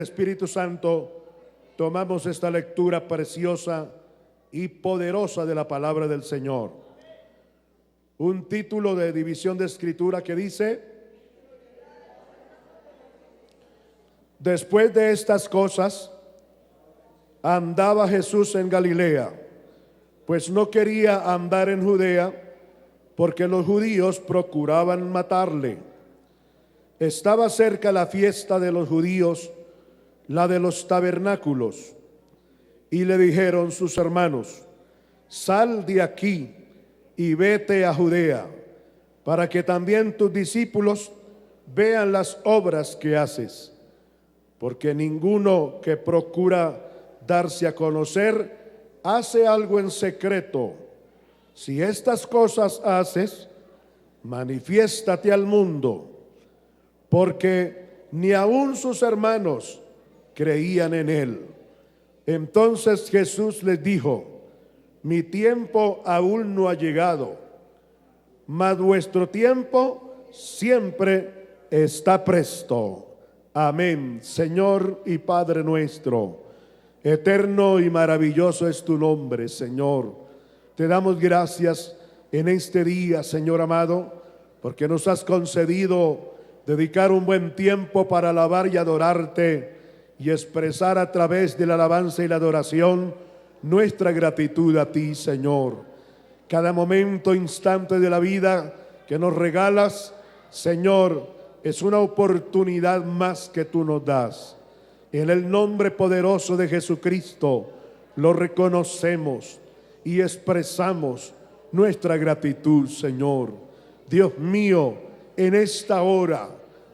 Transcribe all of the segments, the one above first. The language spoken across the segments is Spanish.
Espíritu Santo, tomamos esta lectura preciosa y poderosa de la palabra del Señor. Un título de división de escritura que dice: después de estas cosas, andaba Jesús en Galilea, pues no quería andar en Judea, porque los judíos procuraban matarle. Estaba cerca la fiesta de los judíos, la de los tabernáculos, y le dijeron sus hermanos: sal de aquí y vete a Judea, para que también tus discípulos vean las obras que haces, porque ninguno que procura darse a conocer hace algo en secreto. Si estas cosas haces, manifiéstate al mundo, porque ni aun sus hermanos creían en él. Entonces Jesús les dijo: mi tiempo aún no ha llegado, mas vuestro tiempo siempre está presto. Amén. Señor y Padre nuestro, eterno y maravilloso es tu nombre, Señor. Te damos gracias en este día, Señor amado, porque nos has concedido dedicar un buen tiempo para alabar y adorarte, y expresar a través de la alabanza y la adoración nuestra gratitud a ti, Señor. Cada momento, instante de la vida que nos regalas, Señor, es una oportunidad más que tú nos das. En el nombre poderoso de Jesucristo lo reconocemos y expresamos nuestra gratitud, Señor. Dios mío, en esta hora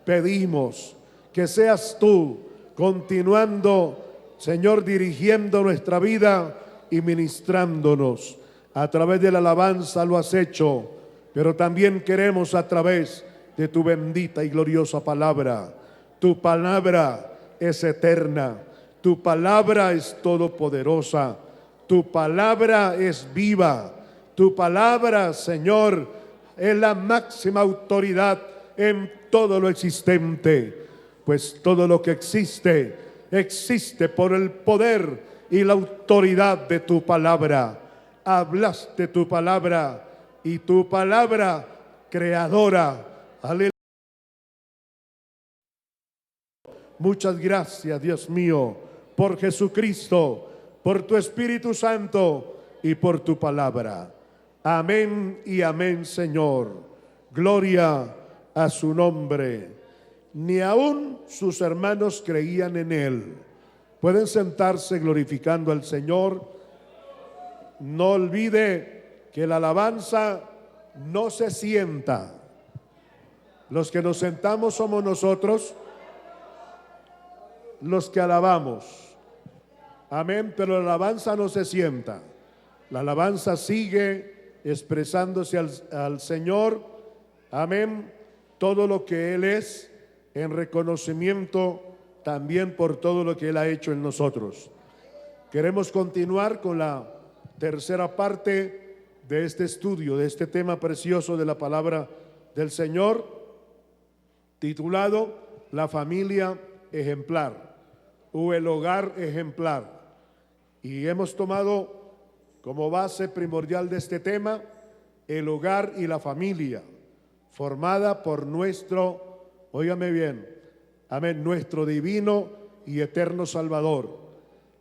pedimos que seas tú continuando, Señor, dirigiendo nuestra vida y ministrándonos. A través de la alabanza lo has hecho, pero también queremos a través de tu bendita y gloriosa palabra. Tu palabra es eterna, tu palabra es todopoderosa, tu palabra es viva, tu palabra, Señor, es la máxima autoridad en todo lo existente. Pues todo lo que existe, existe por el poder y la autoridad de tu palabra. Hablaste tu palabra y tu palabra creadora. Aleluya. Muchas gracias, Dios mío, por Jesucristo, por tu Espíritu Santo y por tu palabra. Amén y amén, Señor. Gloria a su nombre. Ni aun sus hermanos creían en él. Pueden sentarse glorificando al Señor. No olvide que la alabanza no se sienta. Los que nos sentamos somos nosotros, los que alabamos. Amén, pero la alabanza no se sienta. La alabanza sigue expresándose al Señor. Amén, todo lo que Él es, en reconocimiento también por todo lo que Él ha hecho en nosotros. Queremos continuar con la tercera parte de este estudio, de este tema precioso de la palabra del Señor, titulado La familia ejemplar o el hogar ejemplar. Y hemos tomado como base primordial de este tema el hogar y la familia, formada por nuestro, óigame bien, amén, nuestro divino y eterno Salvador.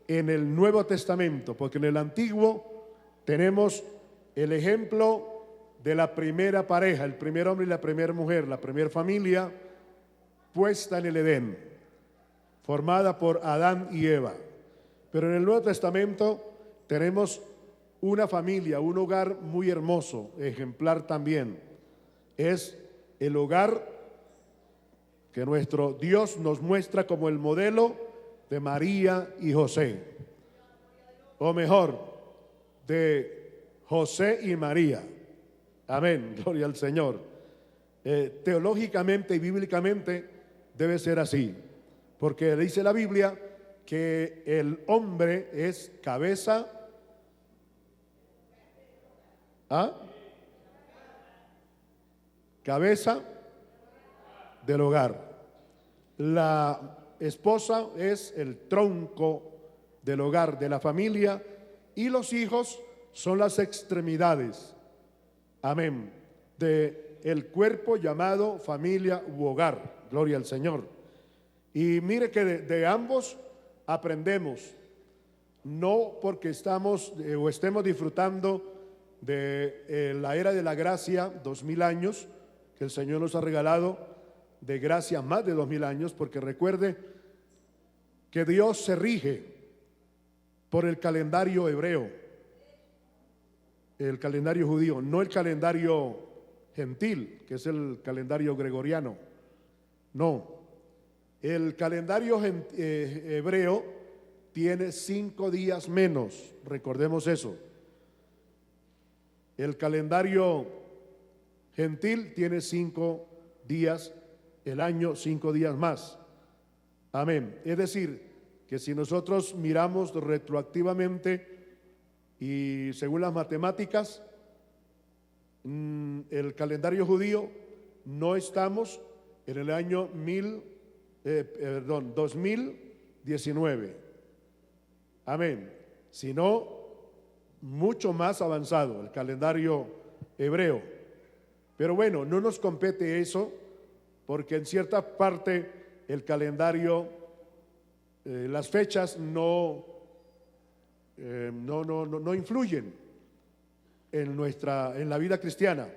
En el Nuevo Testamento, porque en el Antiguo tenemos el ejemplo de la primera pareja, el primer hombre y la primera mujer, la primera familia puesta en el Edén, formada por Adán y Eva. Pero en el Nuevo Testamento tenemos una familia, un hogar muy hermoso, ejemplar también. Es el hogar que nuestro Dios nos muestra como el modelo de María y José, o mejor, de José y María. Amén, gloria al Señor. Teológicamente y bíblicamente debe ser así, porque dice la Biblia que el hombre es cabeza, cabeza del hogar. La esposa es el tronco del hogar, de la familia, y los hijos son las extremidades, amén, de el cuerpo llamado familia u hogar. Gloria al Señor. Y mire que de ambos aprendemos, no porque estamos o estemos disfrutando de la era de la gracia, 2000 años que el Señor nos ha regalado, de gracia más de 2000 años, porque recuerde que Dios se rige por el calendario hebreo, el calendario judío, no el calendario gentil, que es el calendario gregoriano. No, el calendario hebreo tiene 5 días menos, recordemos eso. El calendario gentil tiene 5 días, el año 5 días más. Amén. Es decir, que si nosotros miramos retroactivamente y según las matemáticas, el calendario judío, no estamos en el año 2019. Amén. Sino mucho más avanzado, el calendario hebreo. Pero bueno, no nos compete eso, porque en cierta parte el calendario, las fechas no influyen en la vida cristiana.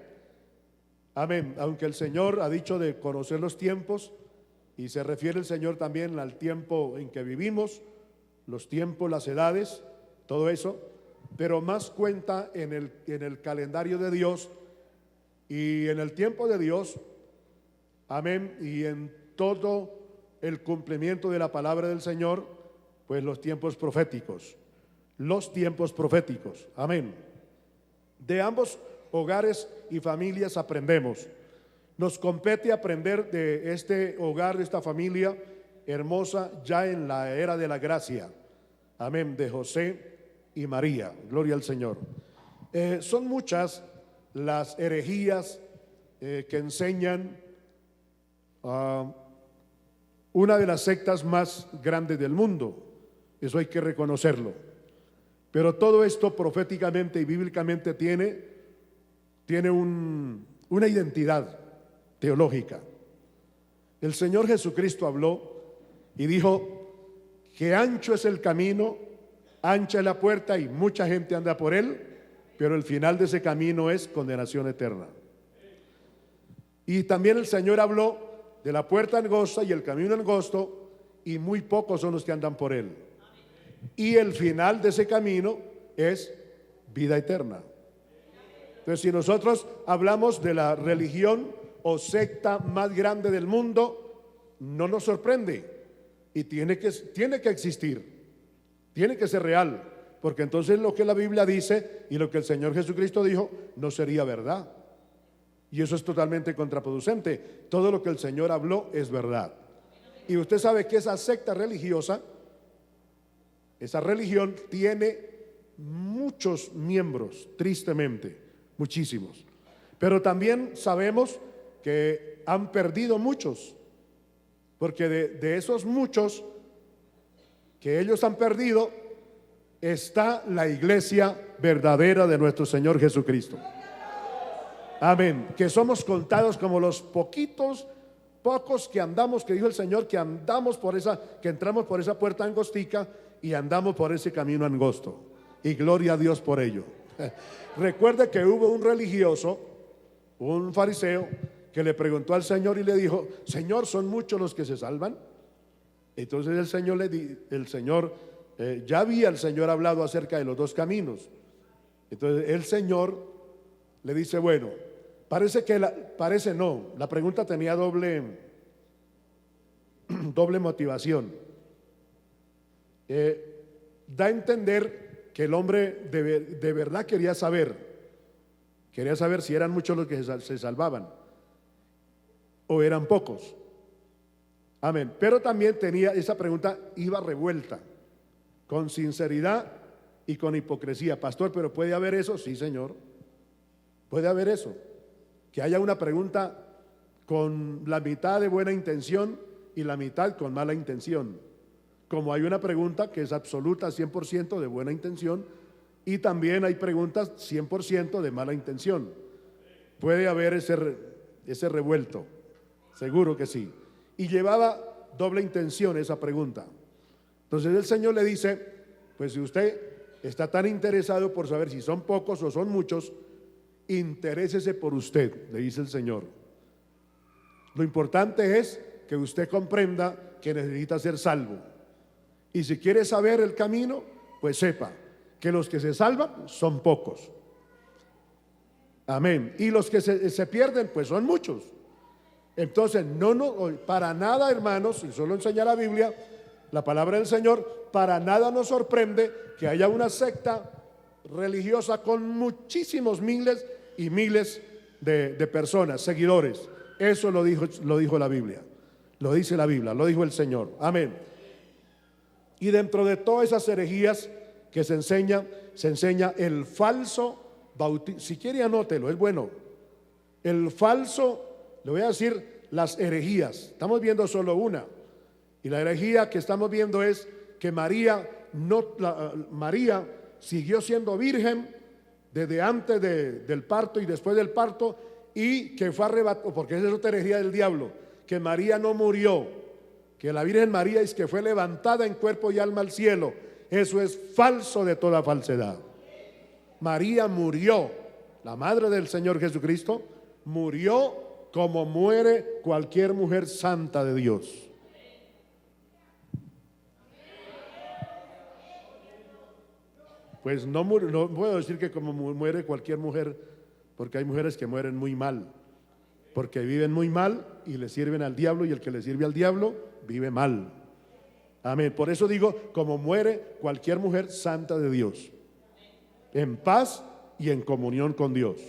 Amén. Aunque el Señor ha dicho de conocer los tiempos, y se refiere el Señor también al tiempo en que vivimos, los tiempos, las edades, todo eso, pero más cuenta en el calendario de Dios y en el tiempo de Dios, amén, y en todo el cumplimiento de la palabra del Señor, pues los tiempos proféticos, amén. De ambos hogares y familias aprendemos. Nos compete aprender de este hogar, de esta familia hermosa, ya en la era de la gracia, amén, de José y María. Gloria al Señor. Son muchas las herejías que enseñan una de las sectas más grandes del mundo, eso hay que reconocerlo. Pero todo esto proféticamente y bíblicamente tiene una identidad teológica. El Señor Jesucristo habló y dijo que ancho es el camino, ancha es la puerta y mucha gente anda por él, pero el final de ese camino es condenación eterna. Y también el Señor habló de la puerta angosta y el camino angosto, y muy pocos son los que andan por él. Y el final de ese camino es vida eterna. Entonces, si nosotros hablamos de la religión o secta más grande del mundo, no nos sorprende, y tiene que existir, tiene que ser real, porque entonces lo que la Biblia dice y lo que el Señor Jesucristo dijo no sería verdad, y eso es totalmente contraproducente. Todo lo que el Señor habló es verdad. Y usted sabe que esa secta religiosa, esa religión tiene muchos miembros, tristemente, muchísimos, pero también sabemos que han perdido muchos, porque de esos muchos que ellos han perdido está la iglesia verdadera de nuestro Señor Jesucristo. Amén. Que somos contados como los pocos que andamos, que dijo el Señor, que entramos por esa puerta angostica y andamos por ese camino angosto. Y gloria a Dios por ello. Recuerde que hubo un religioso, un fariseo, que le preguntó al Señor y le dijo: Señor, ¿son muchos los que se salvan? Entonces el Señor ya había el Señor hablado acerca de los dos caminos. Entonces el Señor le dice: bueno, la pregunta tenía doble motivación. Da a entender que el hombre de verdad quería saber si eran muchos los que se salvaban o eran pocos. Amén. Pero también esa pregunta iba revuelta, con sinceridad y con hipocresía. Pastor, ¿pero puede haber eso? Sí, Señor, puede haber eso, que haya una pregunta con la mitad de buena intención y la mitad con mala intención. Como hay una pregunta que es absoluta 100% de buena intención, y también hay preguntas 100% de mala intención. Puede haber ese revuelto, seguro que sí. Y llevaba doble intención esa pregunta. Entonces el Señor le dice, pues si usted está tan interesado por saber si son pocos o son muchos, interésese por usted, le dice el Señor. Lo importante es que usted comprenda que necesita ser salvo. Y si quiere saber el camino, pues sepa que los que se salvan son pocos. Amén. Y los que se pierden, pues son muchos. Entonces, para nada, hermanos, y solo enseña la Biblia, la palabra del Señor, para nada nos sorprende que haya una secta religiosa con muchísimos miles y miles de personas, seguidores. Eso lo dijo la Biblia, lo dice la Biblia, lo dijo el Señor. Amén. Y dentro de todas esas herejías que se enseña el falso bautismo. Si quiere anótelo, es bueno. El falso, le voy a decir las herejías. Estamos viendo solo una. Y la herejía que estamos viendo es que María siguió siendo virgen desde antes del parto y después del parto, y que fue arrebatado, porque esa es otra herejía del diablo, que María no murió, que la Virgen María es que fue levantada en cuerpo y alma al cielo. Eso es falso de toda falsedad. María murió, la madre del Señor Jesucristo, murió como muere cualquier mujer santa de Dios. Pues no puedo decir que como muere cualquier mujer, porque hay mujeres que mueren muy mal, porque viven muy mal y le sirven al diablo, y el que le sirve al diablo vive mal. Amén. Por eso digo, como muere cualquier mujer santa de Dios, en paz y en comunión con Dios.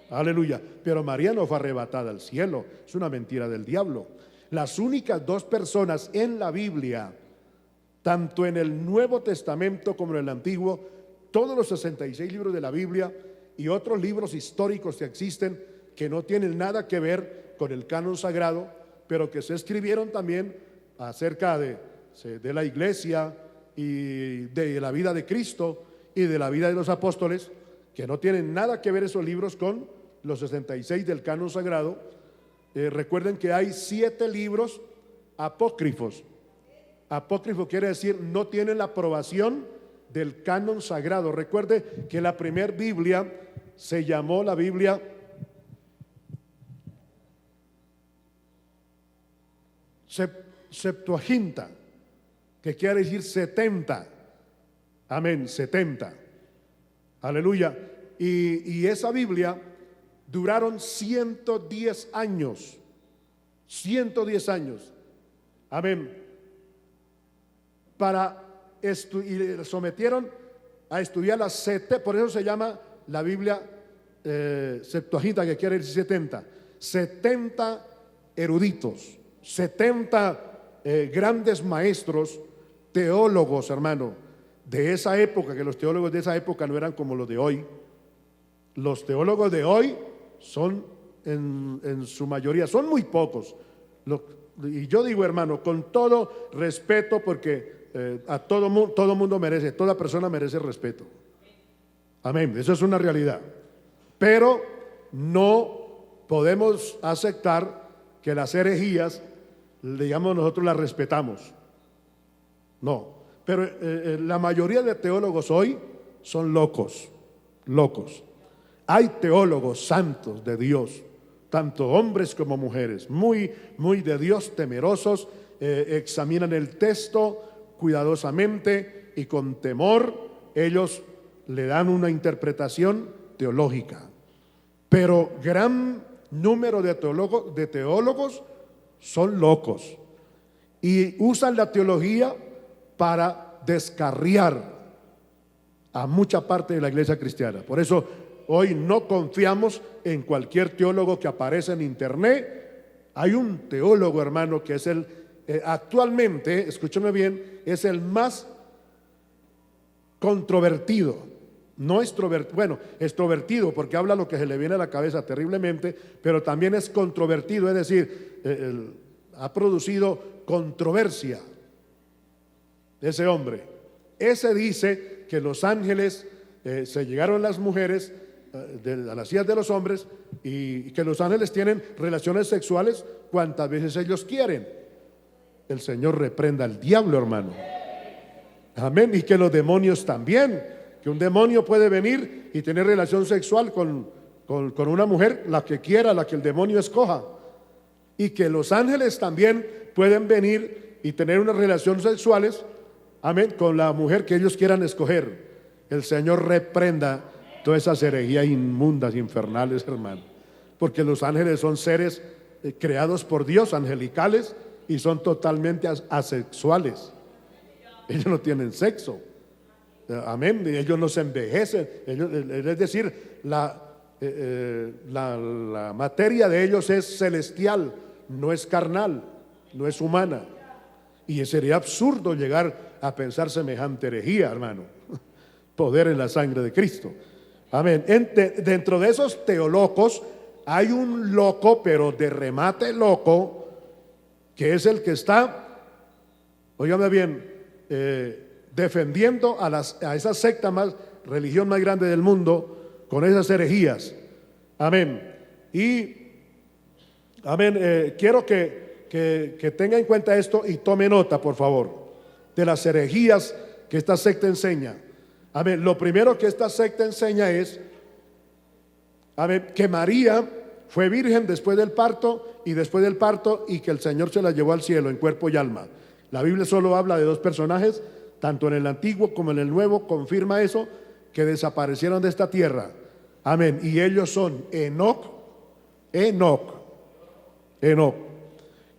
Aleluya. Pero María no fue arrebatada al cielo, es una mentira del diablo. Las únicas dos personas en la Biblia, tanto en el Nuevo Testamento como en el Antiguo, todos los 66 libros de la Biblia y otros libros históricos que existen, que no tienen nada que ver con el canon sagrado, pero que se escribieron también acerca de la iglesia y de la vida de Cristo y de la vida de los apóstoles, que no tienen nada que ver esos libros con los 66 del canon sagrado. Recuerden que hay 7 libros apócrifos. Apócrifo quiere decir no tienen la aprobación del canon sagrado. Recuerde que la primer Biblia se llamó la Biblia Septuaginta, que quiere decir 70. Amén, 70. Aleluya. Y esa Biblia duraron 110 años. 110 años. Amén. Y le sometieron a estudiar las 70, por eso se llama la Biblia Septuaginta, que quiere decir 70. 70 eruditos, 70 grandes maestros, teólogos, hermano, de esa época, que los teólogos de esa época no eran como los de hoy. Los teólogos de hoy son, en su mayoría, son muy pocos. Y yo digo, hermano, con todo respeto, porque todo mundo merece, toda persona merece respeto. Amén, eso es una realidad. Pero no podemos aceptar que las herejías, digamos, nosotros las respetamos. No, pero la mayoría de teólogos hoy son locos. Hay teólogos santos de Dios, tanto hombres como mujeres, muy de Dios, temerosos, examinan el texto cuidadosamente y con temor ellos le dan una interpretación teológica. Pero gran número de teólogos son locos y usan la teología para descarriar a mucha parte de la iglesia cristiana. Por eso hoy no confiamos en cualquier teólogo que aparece en internet. Hay un teólogo, hermano, que es actualmente, escúchame bien, es el más controvertido. No extrovertido porque habla lo que se le viene a la cabeza terriblemente, pero también es controvertido, es decir, ha producido controversia ese hombre. Ese dice que los ángeles se llegaron las mujeres a las sillas de los hombres y que los ángeles tienen relaciones sexuales cuantas veces ellos quieren. El Señor reprenda al diablo, hermano. Amén. Y que los demonios también, que un demonio puede venir y tener relación sexual con una mujer, la que quiera, la que el demonio escoja. Y que los ángeles también pueden venir y tener unas relaciones sexuales, amén, con la mujer que ellos quieran escoger. El Señor reprenda todas esas herejías inmundas, infernales, hermano. Porque los ángeles son seres creados por Dios, angelicales, y son totalmente asexuales. Ellos no tienen sexo. Amén. Ellos no se envejecen. Es decir, la materia de ellos es celestial, no es carnal, no es humana. Y sería absurdo llegar a pensar semejante herejía, hermano. Poder en la sangre de Cristo. Amén. Dentro de esos teolocos hay un loco, pero de remate loco, que es el que está, óigame bien, defendiendo a esa secta religión más grande del mundo con esas herejías. Amén. Y amén, quiero que tenga en cuenta esto y tome nota, por favor, de las herejías que esta secta enseña. Amén. Lo primero que esta secta enseña es, amén, que María fue virgen después del parto y que el Señor se la llevó al cielo en cuerpo y alma. La Biblia solo habla de dos personajes, tanto en el Antiguo como en el Nuevo, confirma eso, que desaparecieron de esta tierra. Amén. Y ellos son Enoc,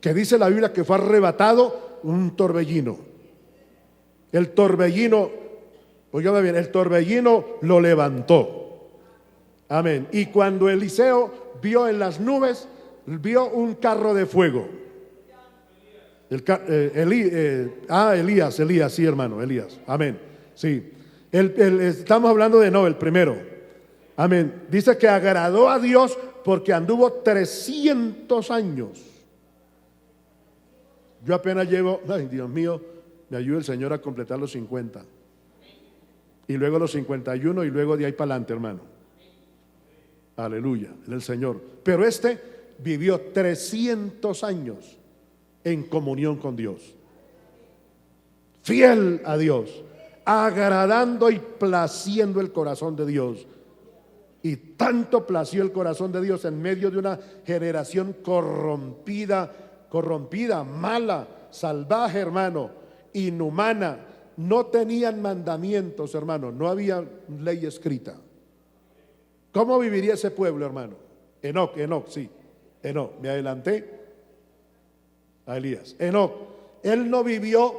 que dice la Biblia que fue arrebatado un torbellino. El torbellino, óigame bien, el torbellino lo levantó. Amén. Y cuando Eliseo vio en las nubes, vio un carro de fuego. Elías, sí, hermano, Elías. Amén. Sí. Estamos hablando de el primero. Amén. Dice que agradó a Dios porque anduvo 300 años. Yo apenas llevo, ay Dios mío, me ayude el Señor a completar los 50. Y luego los 51 y luego de ahí para adelante, hermano. Aleluya, el Señor. Pero vivió 300 años en comunión con Dios, fiel a Dios, agradando y placiendo el corazón de Dios. Y tanto plació el corazón de Dios en medio de una generación corrompida, mala, salvaje, hermano, inhumana. No tenían mandamientos, hermano, no había ley escrita. ¿Cómo viviría ese pueblo, hermano? Enoc, sí. Enoc, me adelanté a Elías. Enoc, él no vivió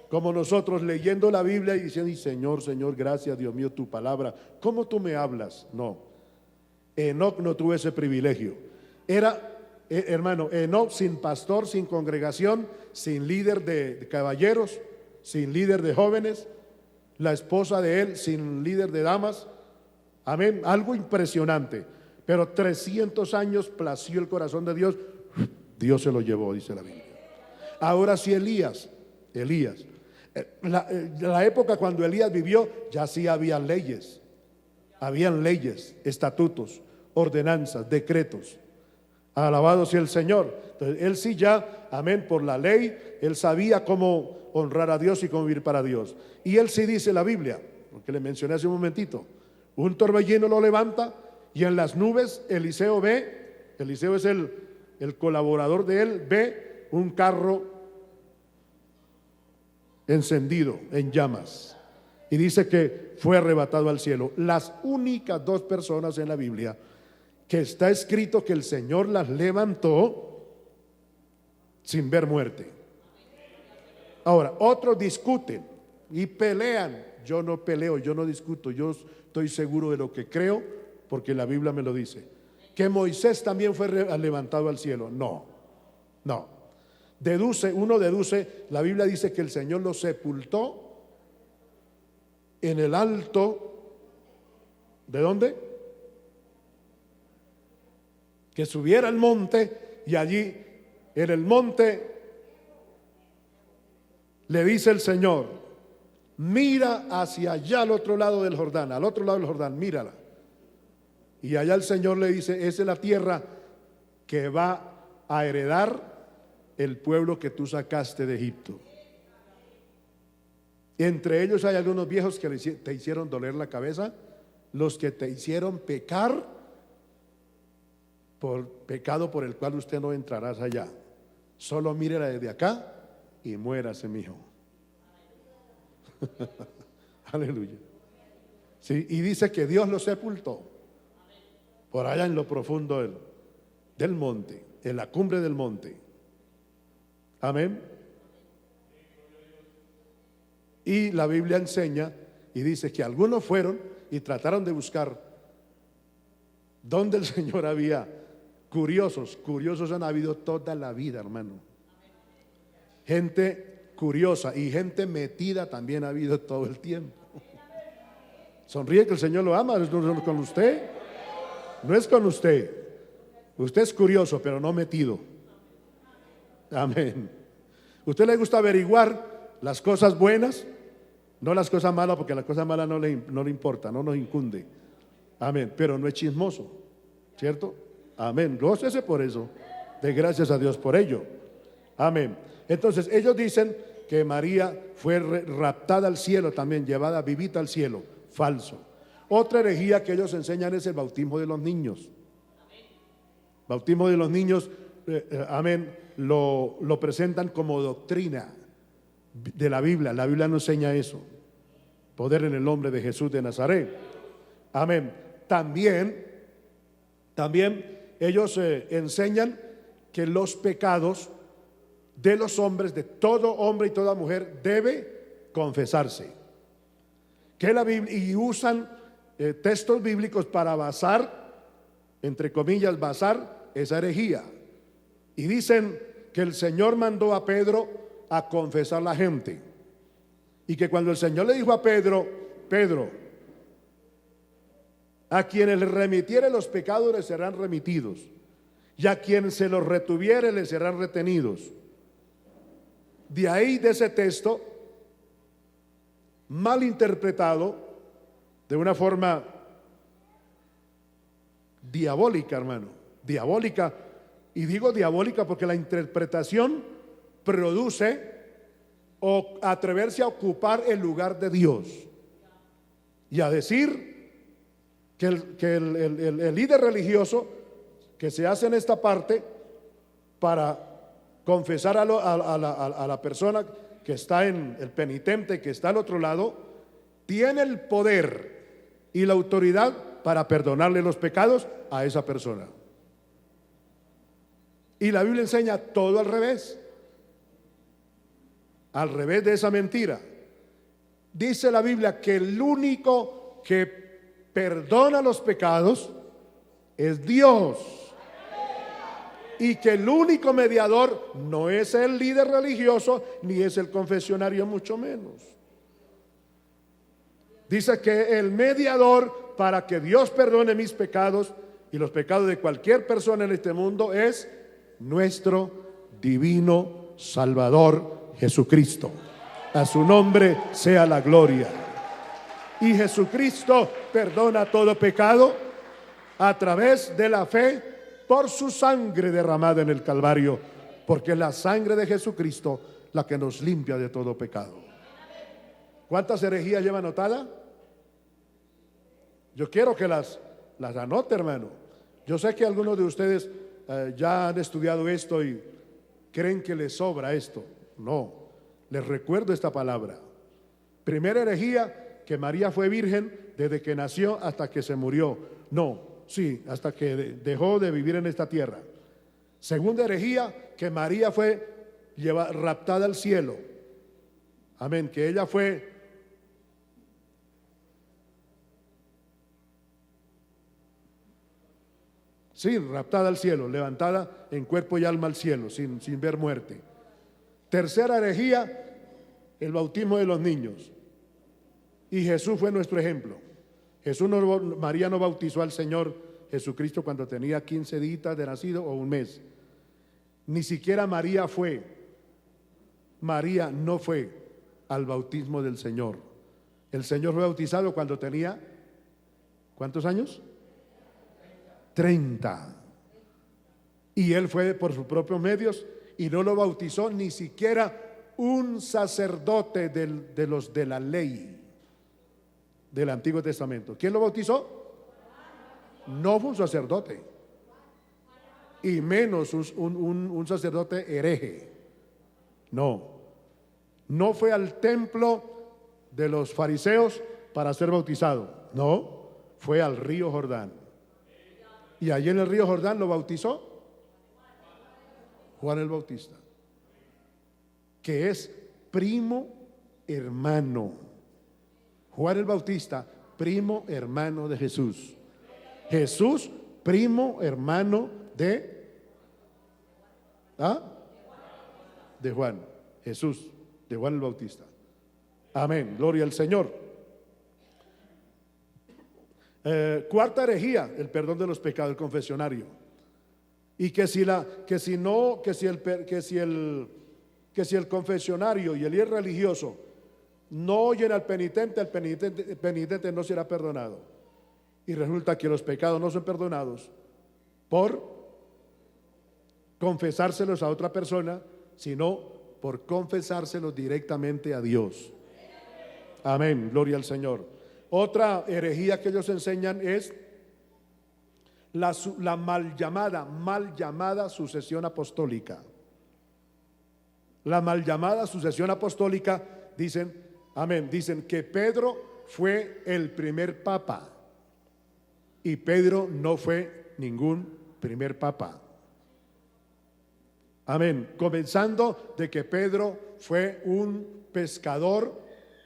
como nosotros leyendo la Biblia y diciendo, Señor, gracias, Dios mío, tu palabra. ¿Cómo tú me hablas? No. Enoc no tuvo ese privilegio. Era, hermano, Enoc sin pastor, sin congregación, sin líder de caballeros, sin líder de jóvenes, la esposa de él sin líder de damas. Amén, algo impresionante. Pero 300 años plació el corazón de Dios. Dios se lo llevó, dice la Biblia. Ahora sí, Elías, la época cuando Elías vivió, ya sí habían leyes, estatutos, ordenanzas, decretos. Alabado sea el Señor. Entonces, él sí ya, amén, por la ley, él sabía cómo honrar a Dios y cómo vivir para Dios. Y él sí dice la Biblia, porque le mencioné hace un momentito, un torbellino lo levanta y en las nubes Eliseo es el colaborador de él, ve un carro encendido en llamas y dice que fue arrebatado al cielo. Las únicas dos personas en la Biblia que está escrito que el Señor las levantó sin ver muerte. Ahora, otros discuten y pelean. Yo no peleo, yo no discuto, yo estoy seguro de lo que creo porque la Biblia me lo dice. Que Moisés también fue levantado al cielo. No. Uno deduce, la Biblia dice que el Señor lo sepultó en el alto, ¿de dónde? Que subiera al monte y allí En el monte le dice el Señor: mira hacia allá al otro lado del Jordán, al otro lado del Jordán, mírala. Y allá el Señor le dice: esa es la tierra que va a heredar el pueblo que tú sacaste de Egipto. Entre ellos hay algunos viejos que te hicieron doler la cabeza, los que te hicieron pecar por pecado por el cual usted no entrarás allá. Solo mírela desde acá y muérase, mijo. Aleluya. Sí, y dice que Dios lo sepultó por allá en lo profundo del monte, en la cumbre del monte. Amén. Y la Biblia enseña y dice que algunos fueron y trataron de buscar dónde el Señor había. Curiosos han habido toda la vida, hermano. Gente curiosa y gente metida también ha habido todo el tiempo. Sonríe, que el Señor lo ama. No es con usted, no es con usted. Usted es curioso, pero no metido. Amén. ¿Usted le gusta averiguar las cosas buenas? No las cosas malas, porque las cosas malas no le importa, no nos incunde. Amén. Pero no es chismoso, ¿cierto? Amén. Gócese por eso. De gracias a Dios por ello. Amén. Entonces ellos dicen que María fue raptada al cielo también, llevada vivita al cielo. Falso. Otra herejía que ellos enseñan es el bautismo de los niños. Bautismo de los niños, amén, lo presentan como doctrina de la Biblia. La Biblia no enseña eso. Poder en el nombre de Jesús de Nazaret. Amén. También ellos enseñan que los pecados de los hombres, de todo hombre y toda mujer, debe confesarse. Que la Biblia, y usan textos bíblicos para basar, entre comillas, basar esa herejía. Y dicen que el Señor mandó a Pedro a confesar a la gente. Y que cuando el Señor le dijo a Pedro: Pedro, a quienes le remitiere los pecados les serán remitidos, y a quien se los retuviere les serán retenidos. De ahí, de ese texto, mal interpretado, de una forma diabólica, hermano, diabólica. Y digo diabólica porque la interpretación produce o atreverse a ocupar el lugar de Dios y a decir que el líder religioso que se hace en esta parte para confesar a la persona que está en el penitente, que está al otro lado, tiene el poder y la autoridad para perdonarle los pecados a esa persona. Y la Biblia enseña todo al revés de esa mentira. Dice la Biblia que el único que perdona los pecados es Dios, y que el único mediador no es el líder religioso ni es el confesionario, mucho menos. Dice que el mediador para que Dios perdone mis pecados y los pecados de cualquier persona en este mundo es nuestro divino Salvador Jesucristo. A su nombre sea la gloria. Y Jesucristo perdona todo pecado a través de la fe por su sangre derramada en el Calvario, porque es la sangre de Jesucristo la que nos limpia de todo pecado. ¿Cuántas herejías lleva anotada? Yo quiero que las anote, hermano. Yo sé que algunos de ustedes ya han estudiado esto y creen que les sobra esto. No, les recuerdo esta palabra. Primera herejía, que María fue virgen desde que nació hasta que se murió. No, sí, hasta que dejó de vivir en esta tierra. Segunda herejía, que María fue raptada al cielo. Amén, que ella fue raptada al cielo, levantada en cuerpo y alma al cielo, sin ver muerte. Tercera herejía, el bautismo de los niños. Y Jesús fue nuestro ejemplo. María no bautizó al Señor Jesucristo cuando tenía 15 días de nacido o un mes. Ni siquiera María fue. María no fue al bautismo del Señor. El Señor fue bautizado cuando tenía, ¿cuántos años? 30. Y él fue por sus propios medios y no lo bautizó ni siquiera un sacerdote de los de la ley del Antiguo Testamento. ¿Quién lo bautizó? No fue un sacerdote, y menos un sacerdote hereje. No fue al templo de los fariseos para ser bautizado. No, fue al río Jordán. Y allí en el río Jordán lo bautizó Juan el Bautista, que es primo hermano. Juan el Bautista, primo hermano de Jesús. Jesús, primo hermano de Juan. Jesús, de Juan el Bautista. Amén, gloria al Señor. Cuarta herejía, el perdón de los pecados, el confesionario. Y que si el confesionario y el líder religioso no oyen al penitente, el penitente no será perdonado. Y resulta que los pecados no son perdonados por confesárselos a otra persona, sino por confesárselos directamente a Dios. Amén, gloria al Señor. Otra herejía que ellos enseñan es la mal llamada sucesión apostólica. La mal llamada sucesión apostólica, dicen, amén, dicen que Pedro fue el primer papa, y Pedro no fue ningún primer papa. Amén. Comenzando de que Pedro fue un pescador,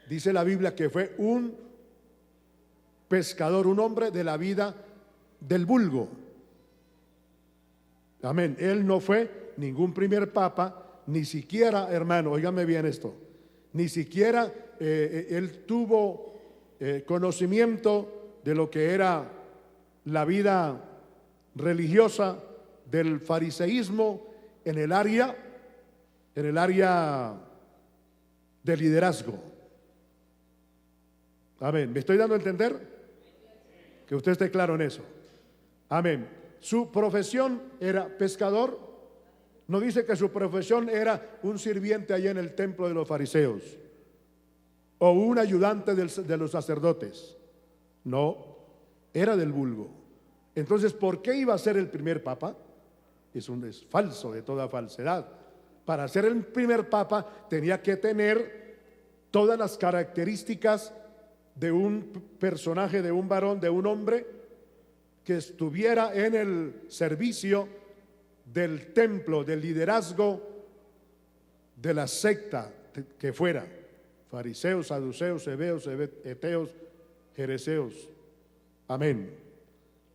dice la Biblia que fue un pescador, un hombre de la vida del vulgo. Amén. Él no fue ningún primer papa, ni siquiera, hermano, óigame bien esto, ni siquiera él tuvo conocimiento de lo que era la vida religiosa del fariseísmo en el área de liderazgo. Amén. ¿Me estoy dando a entender? Que usted esté claro en eso. Amén. Su profesión era pescador. No dice que su profesión era un sirviente allá en el templo de los fariseos o un ayudante de los sacerdotes. No, era del vulgo. Entonces, ¿por qué iba a ser el primer papa? Es falso de toda falsedad. Para ser el primer papa tenía que tener todas las características de un personaje, de un varón, de un hombre que estuviera en el servicio del templo, del liderazgo de la secta que fuera, fariseos, saduceos, hebeos, eteos, jereceos. Amén.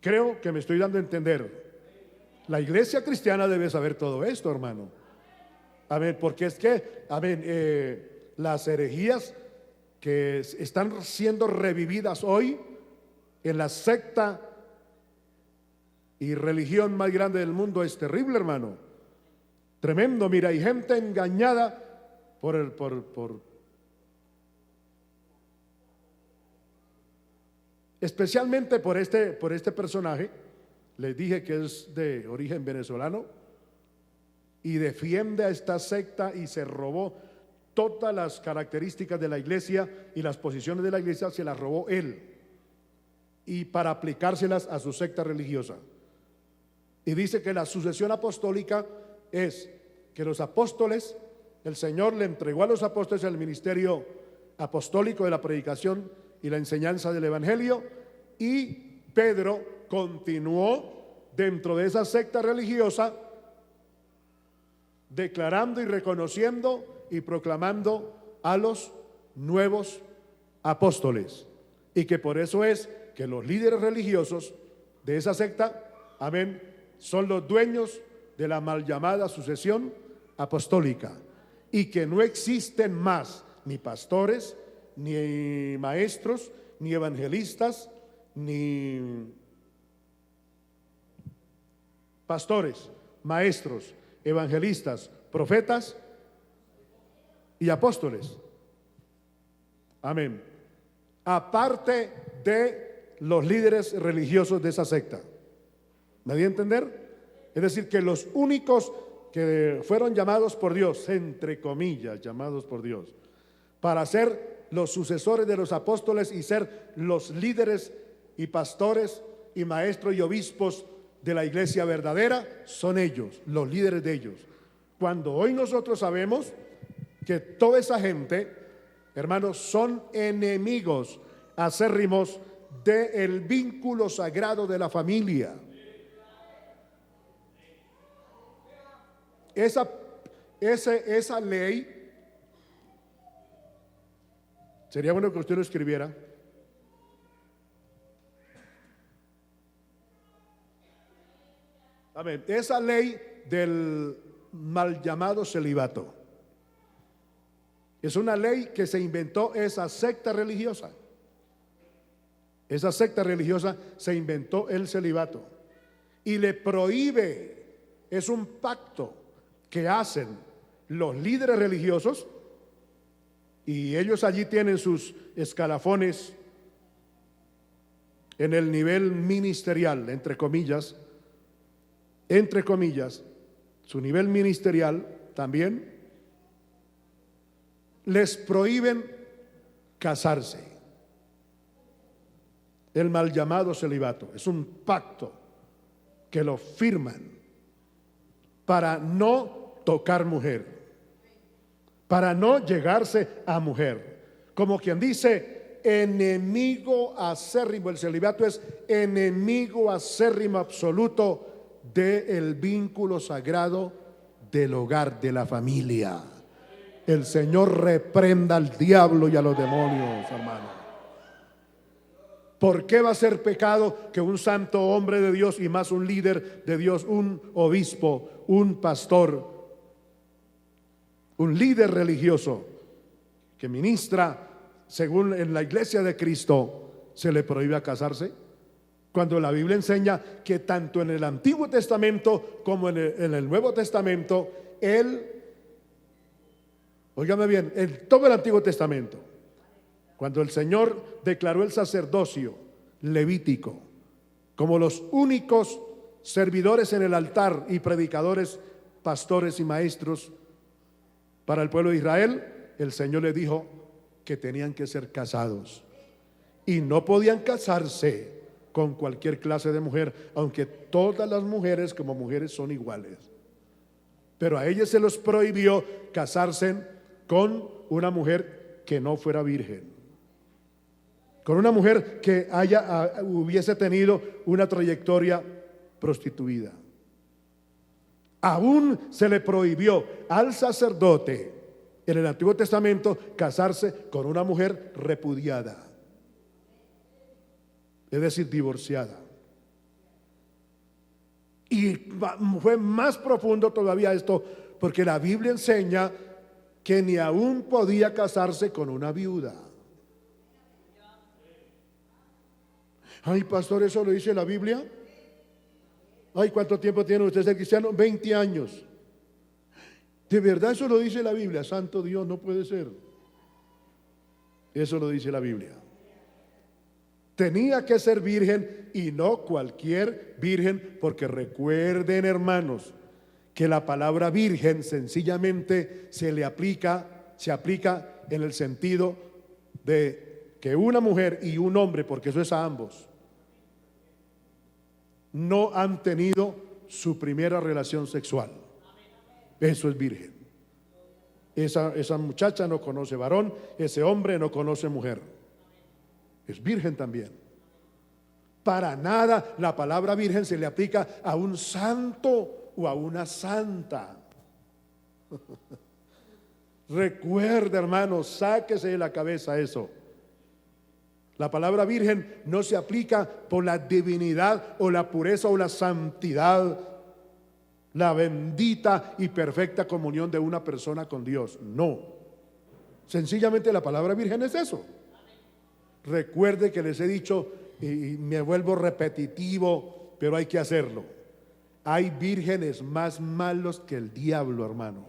Creo que me estoy dando a entender. La iglesia cristiana debe saber todo esto, hermano. Amén, porque es que, amén, las herejías que están siendo revividas hoy en la secta y religión más grande del mundo es terrible, hermano. Tremendo. Mira, hay gente engañada especialmente por este personaje. Les dije que es de origen venezolano y defiende a esta secta y se robó todas las características de la iglesia y las posiciones de la iglesia, se las robó él, y para aplicárselas a su secta religiosa. Y dice que la sucesión apostólica es que los apóstoles, el Señor le entregó a los apóstoles el ministerio apostólico de la predicación y la enseñanza del evangelio, y Pedro continuó dentro de esa secta religiosa declarando y reconociendo y proclamando a los nuevos apóstoles, y que por eso es que los líderes religiosos de esa secta, amén, son los dueños de la mal llamada sucesión apostólica, y que no existen más ni pastores, ni maestros, ni evangelistas, ni pastores, maestros, evangelistas, profetas y apóstoles. Amén. Aparte de los líderes religiosos de esa secta. ¿Me di a entender? Es decir, que los únicos que fueron llamados por Dios, entre comillas, llamados por Dios, para ser los sucesores de los apóstoles y ser los líderes y pastores y maestros y obispos de la iglesia verdadera, son ellos, los líderes de ellos. Cuando hoy nosotros sabemos que toda esa gente, hermanos, son enemigos acérrimos del vínculo sagrado de la familia. Esa ley, sería bueno que usted lo escribiera. Amén. Esa ley del mal llamado celibato es una ley que se inventó esa secta religiosa. Esa secta religiosa se inventó el celibato y le prohíbe, es un pacto que hacen los líderes religiosos, y ellos allí tienen sus escalafones en el nivel ministerial, entre comillas, su nivel ministerial también, les prohíben casarse. El mal llamado celibato es un pacto que lo firman para no tocar mujer, para no llegarse a mujer. Como quien dice, enemigo acérrimo. El celibato es enemigo acérrimo absoluto del vínculo sagrado del hogar, de la familia. El Señor reprenda al diablo y a los demonios, hermano. ¿Por qué va a ser pecado que un santo hombre de Dios, y más un líder de Dios, un obispo, un pastor, un líder religioso que ministra según en la iglesia de Cristo, se le prohíbe casarse? Cuando la Biblia enseña que tanto en el Antiguo Testamento como en el Nuevo Testamento, óigame bien, en todo el Antiguo Testamento, cuando el Señor declaró el sacerdocio levítico como los únicos servidores en el altar y predicadores, pastores y maestros para el pueblo de Israel, el Señor le dijo que tenían que ser casados y no podían casarse con cualquier clase de mujer, aunque todas las mujeres como mujeres son iguales. Pero a ellos se les prohibió casarse con una mujer que no fuera virgen, con una mujer que hubiese tenido una trayectoria prostituida. Aún se le prohibió al sacerdote en el Antiguo Testamento casarse con una mujer repudiada, es decir, divorciada. Y fue más profundo todavía esto, porque la Biblia enseña que ni aún podía casarse con una viuda. Ay, pastor, ¿eso lo dice la Biblia? Ay, ¿cuánto tiempo tiene usted ser cristiano? 20 años. ¿De verdad eso lo dice la Biblia? Santo Dios, no puede ser. Eso lo dice la Biblia. Tenía que ser virgen, y no cualquier virgen, porque recuerden, hermanos, que la palabra virgen sencillamente se aplica en el sentido de que una mujer y un hombre, porque eso es a ambos, no han tenido su primera relación sexual. Eso es virgen. Esa muchacha no conoce varón, ese hombre no conoce mujer. Es virgen también. Para nada la palabra virgen se le aplica a un santo o a una santa. Recuerde, hermanos, sáquese de la cabeza eso. La palabra virgen no se aplica por la divinidad o la pureza o la santidad, la bendita y perfecta comunión de una persona con Dios. No. Sencillamente la palabra virgen es eso. Recuerde que les he dicho, y me vuelvo repetitivo, pero hay que hacerlo. Hay vírgenes más malos que el diablo, hermano.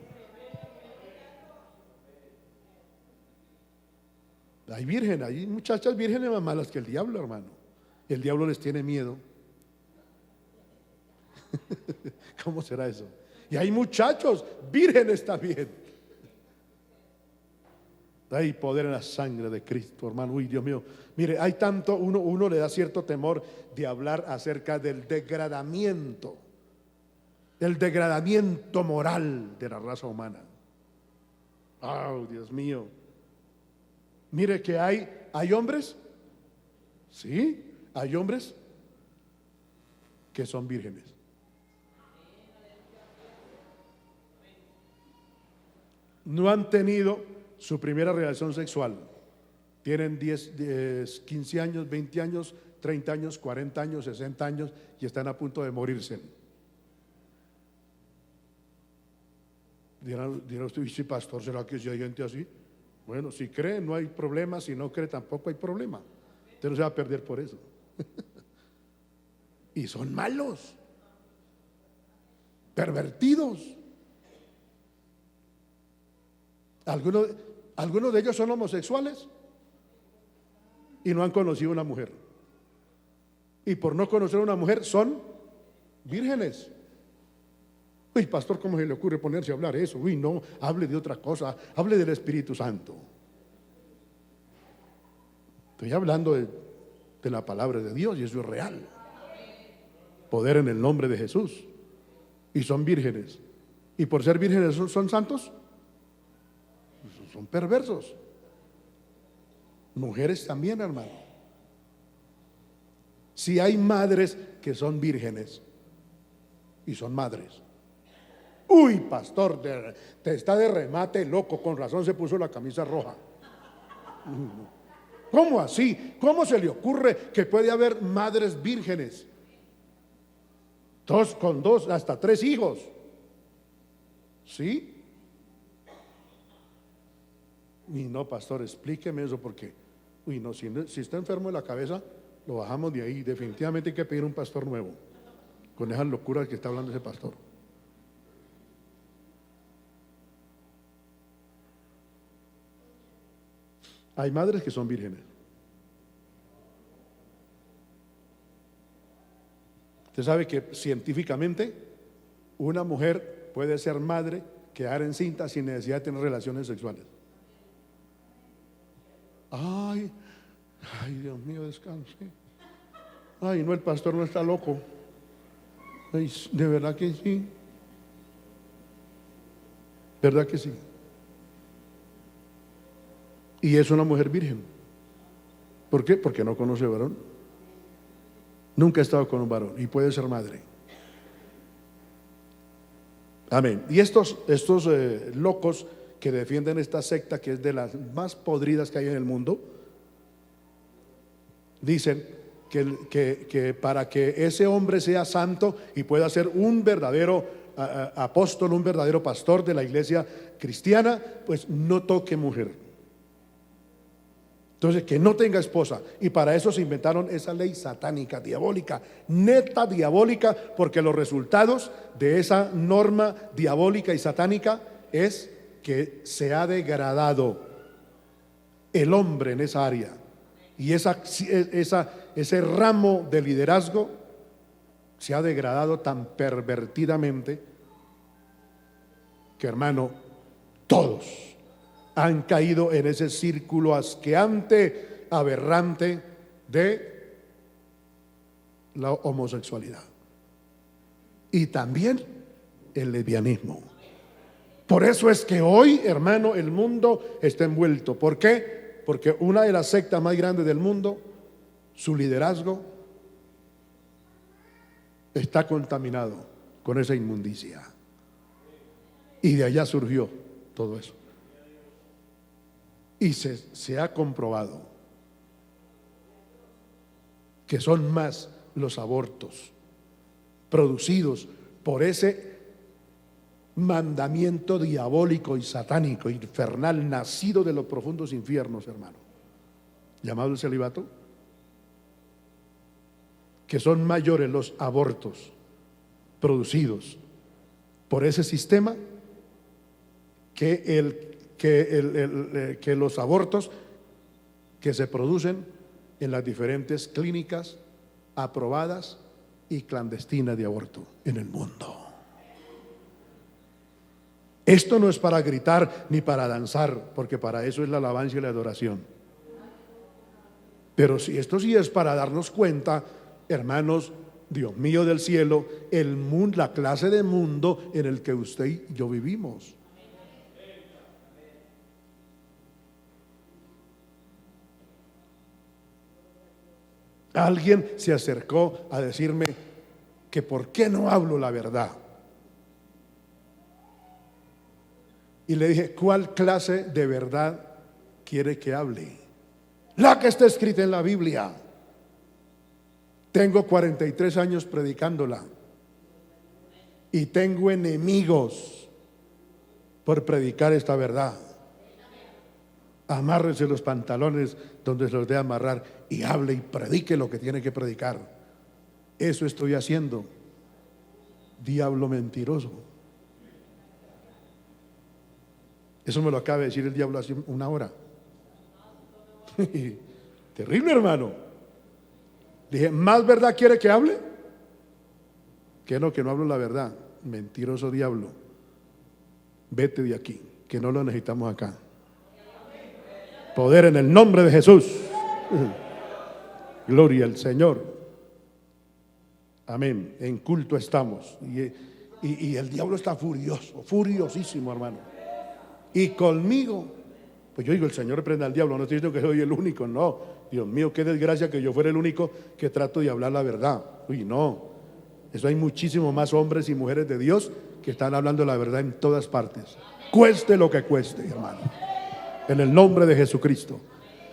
Hay muchachas vírgenes más malas que el diablo, hermano. El diablo les tiene miedo. ¿Cómo será eso? Y hay muchachos vírgenes también. Hay poder en la sangre de Cristo, hermano. Uy, Dios mío. Mire, hay tanto, uno le da cierto temor de hablar acerca del degradamiento moral de la raza humana. Oh, Dios mío. Mire que hay hombres, sí, hay hombres que son vírgenes. No han tenido su primera relación sexual. Tienen 10, 15 años, 20 años, 30 años, 40 años, 60 años y están a punto de morirse. Dirá usted, sí, pastor, ¿será que si hay gente así? Bueno, si cree no hay problema, si no cree tampoco hay problema. Usted no se va a perder por eso. Y son malos, pervertidos. Algunos de ellos son homosexuales y no han conocido una mujer. Y por no conocer a una mujer son vírgenes. Uy, pastor, ¿cómo se le ocurre ponerse a hablar eso? Uy, no, hable de otra cosa, hable del Espíritu Santo. Estoy hablando de la palabra de Dios y eso es real. Poder en el nombre de Jesús. Y son vírgenes. Y por ser vírgenes son santos. Son perversos. Mujeres también, hermano. Si hay madres que son vírgenes y son madres. Uy, pastor, te está de remate loco, con razón se puso la camisa roja. ¿Cómo así? ¿Cómo se le ocurre que puede haber madres vírgenes? Con dos, hasta 3 hijos. ¿Sí? Y no, pastor, explíqueme eso porque, uy, no, si está enfermo de la cabeza, lo bajamos de ahí. Definitivamente hay que pedir un pastor nuevo, con esas locuras que está hablando ese pastor. Hay madres que son vírgenes. Usted sabe que científicamente una mujer puede ser madre, quedar encinta sin necesidad de tener relaciones sexuales. Ay, Dios mío, descanse. Ay, no, el pastor no está loco. Ay, de verdad que sí. ¿Verdad que sí? Y es una mujer virgen. ¿Por qué? Porque no conoce varón. Nunca ha estado con un varón y puede ser madre. Amén. Y estos locos que defienden esta secta, que es de las más podridas que hay en el mundo, dicen que para que ese hombre sea santo y pueda ser un verdadero apóstol, un verdadero pastor de la iglesia cristiana, pues no toque mujer. Entonces, que no tenga esposa. Y para eso se inventaron esa ley satánica, diabólica, neta diabólica, porque los resultados de esa norma diabólica y satánica es que se ha degradado el hombre en esa área. Y ese ramo de liderazgo se ha degradado tan pervertidamente que, hermano, todos han caído en ese círculo asqueante, aberrante de la homosexualidad y también el lesbianismo. Por eso es que hoy, hermano, el mundo está envuelto. ¿Por qué? Porque una de las sectas más grandes del mundo, su liderazgo está contaminado con esa inmundicia, y de allá surgió todo eso. Y se ha comprobado que son más los abortos producidos por ese mandamiento diabólico y satánico, infernal, nacido de los profundos infiernos, hermano, llamado el celibato, que son mayores los abortos producidos por ese sistema que los abortos que se producen en las diferentes clínicas aprobadas y clandestinas de aborto en el mundo. Esto no es para gritar ni para danzar, porque para eso es la alabanza y la adoración. Pero si esto sí es para darnos cuenta, hermanos, Dios mío del cielo, el mundo, la clase de mundo en el que usted y yo vivimos. Alguien se acercó a decirme que por qué no hablo la verdad. Y le dije, ¿cuál clase de verdad quiere que hable? La que está escrita en la Biblia. Tengo 43 años predicándola y tengo enemigos por predicar esta verdad. Amárrese los pantalones donde se los debe amarrar y hable y predique lo que tiene que predicar. Eso estoy haciendo. Diablo mentiroso. Eso me lo acaba de decir el diablo hace una hora. Terrible, hermano. Dije, ¿más verdad quiere que hable? Que no hablo la verdad. Mentiroso diablo. Vete de aquí, que no lo necesitamos acá. Poder en el nombre de Jesús. Gloria al Señor. Amén. En culto estamos. Y el diablo está furioso, furiosísimo, hermano. Y conmigo, pues yo digo, el Señor reprenda al diablo. No estoy diciendo que soy el único, no. Dios mío, qué desgracia que yo fuera el único que trato de hablar la verdad. Uy, no. Eso hay muchísimos más hombres y mujeres de Dios que están hablando la verdad en todas partes. Cueste lo que cueste, hermano. En el nombre de Jesucristo.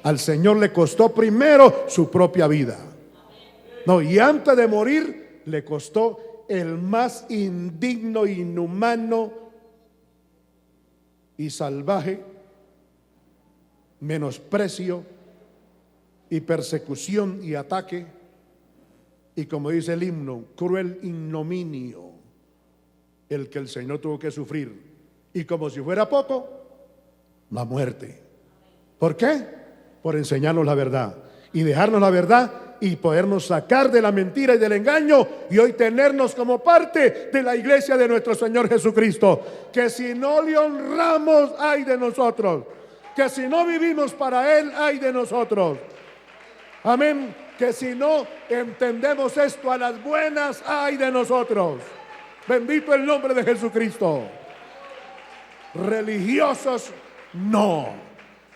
Al Señor le costó primero su propia vida. No, y antes de morir le costó el más indigno, inhumano y salvaje menosprecio y persecución y ataque, y como dice el himno, cruel ignominio el que el Señor tuvo que sufrir, y como si fuera poco, la muerte. ¿Por qué? Por enseñarnos la verdad y dejarnos la verdad y podernos sacar de la mentira y del engaño, y hoy tenernos como parte de la iglesia de nuestro Señor Jesucristo. Que si no le honramos, ay de nosotros. Que si no vivimos para Él, ay de nosotros. Amén. Que si no entendemos esto a las buenas, ay de nosotros. Bendito el nombre de Jesucristo. Religiosos no.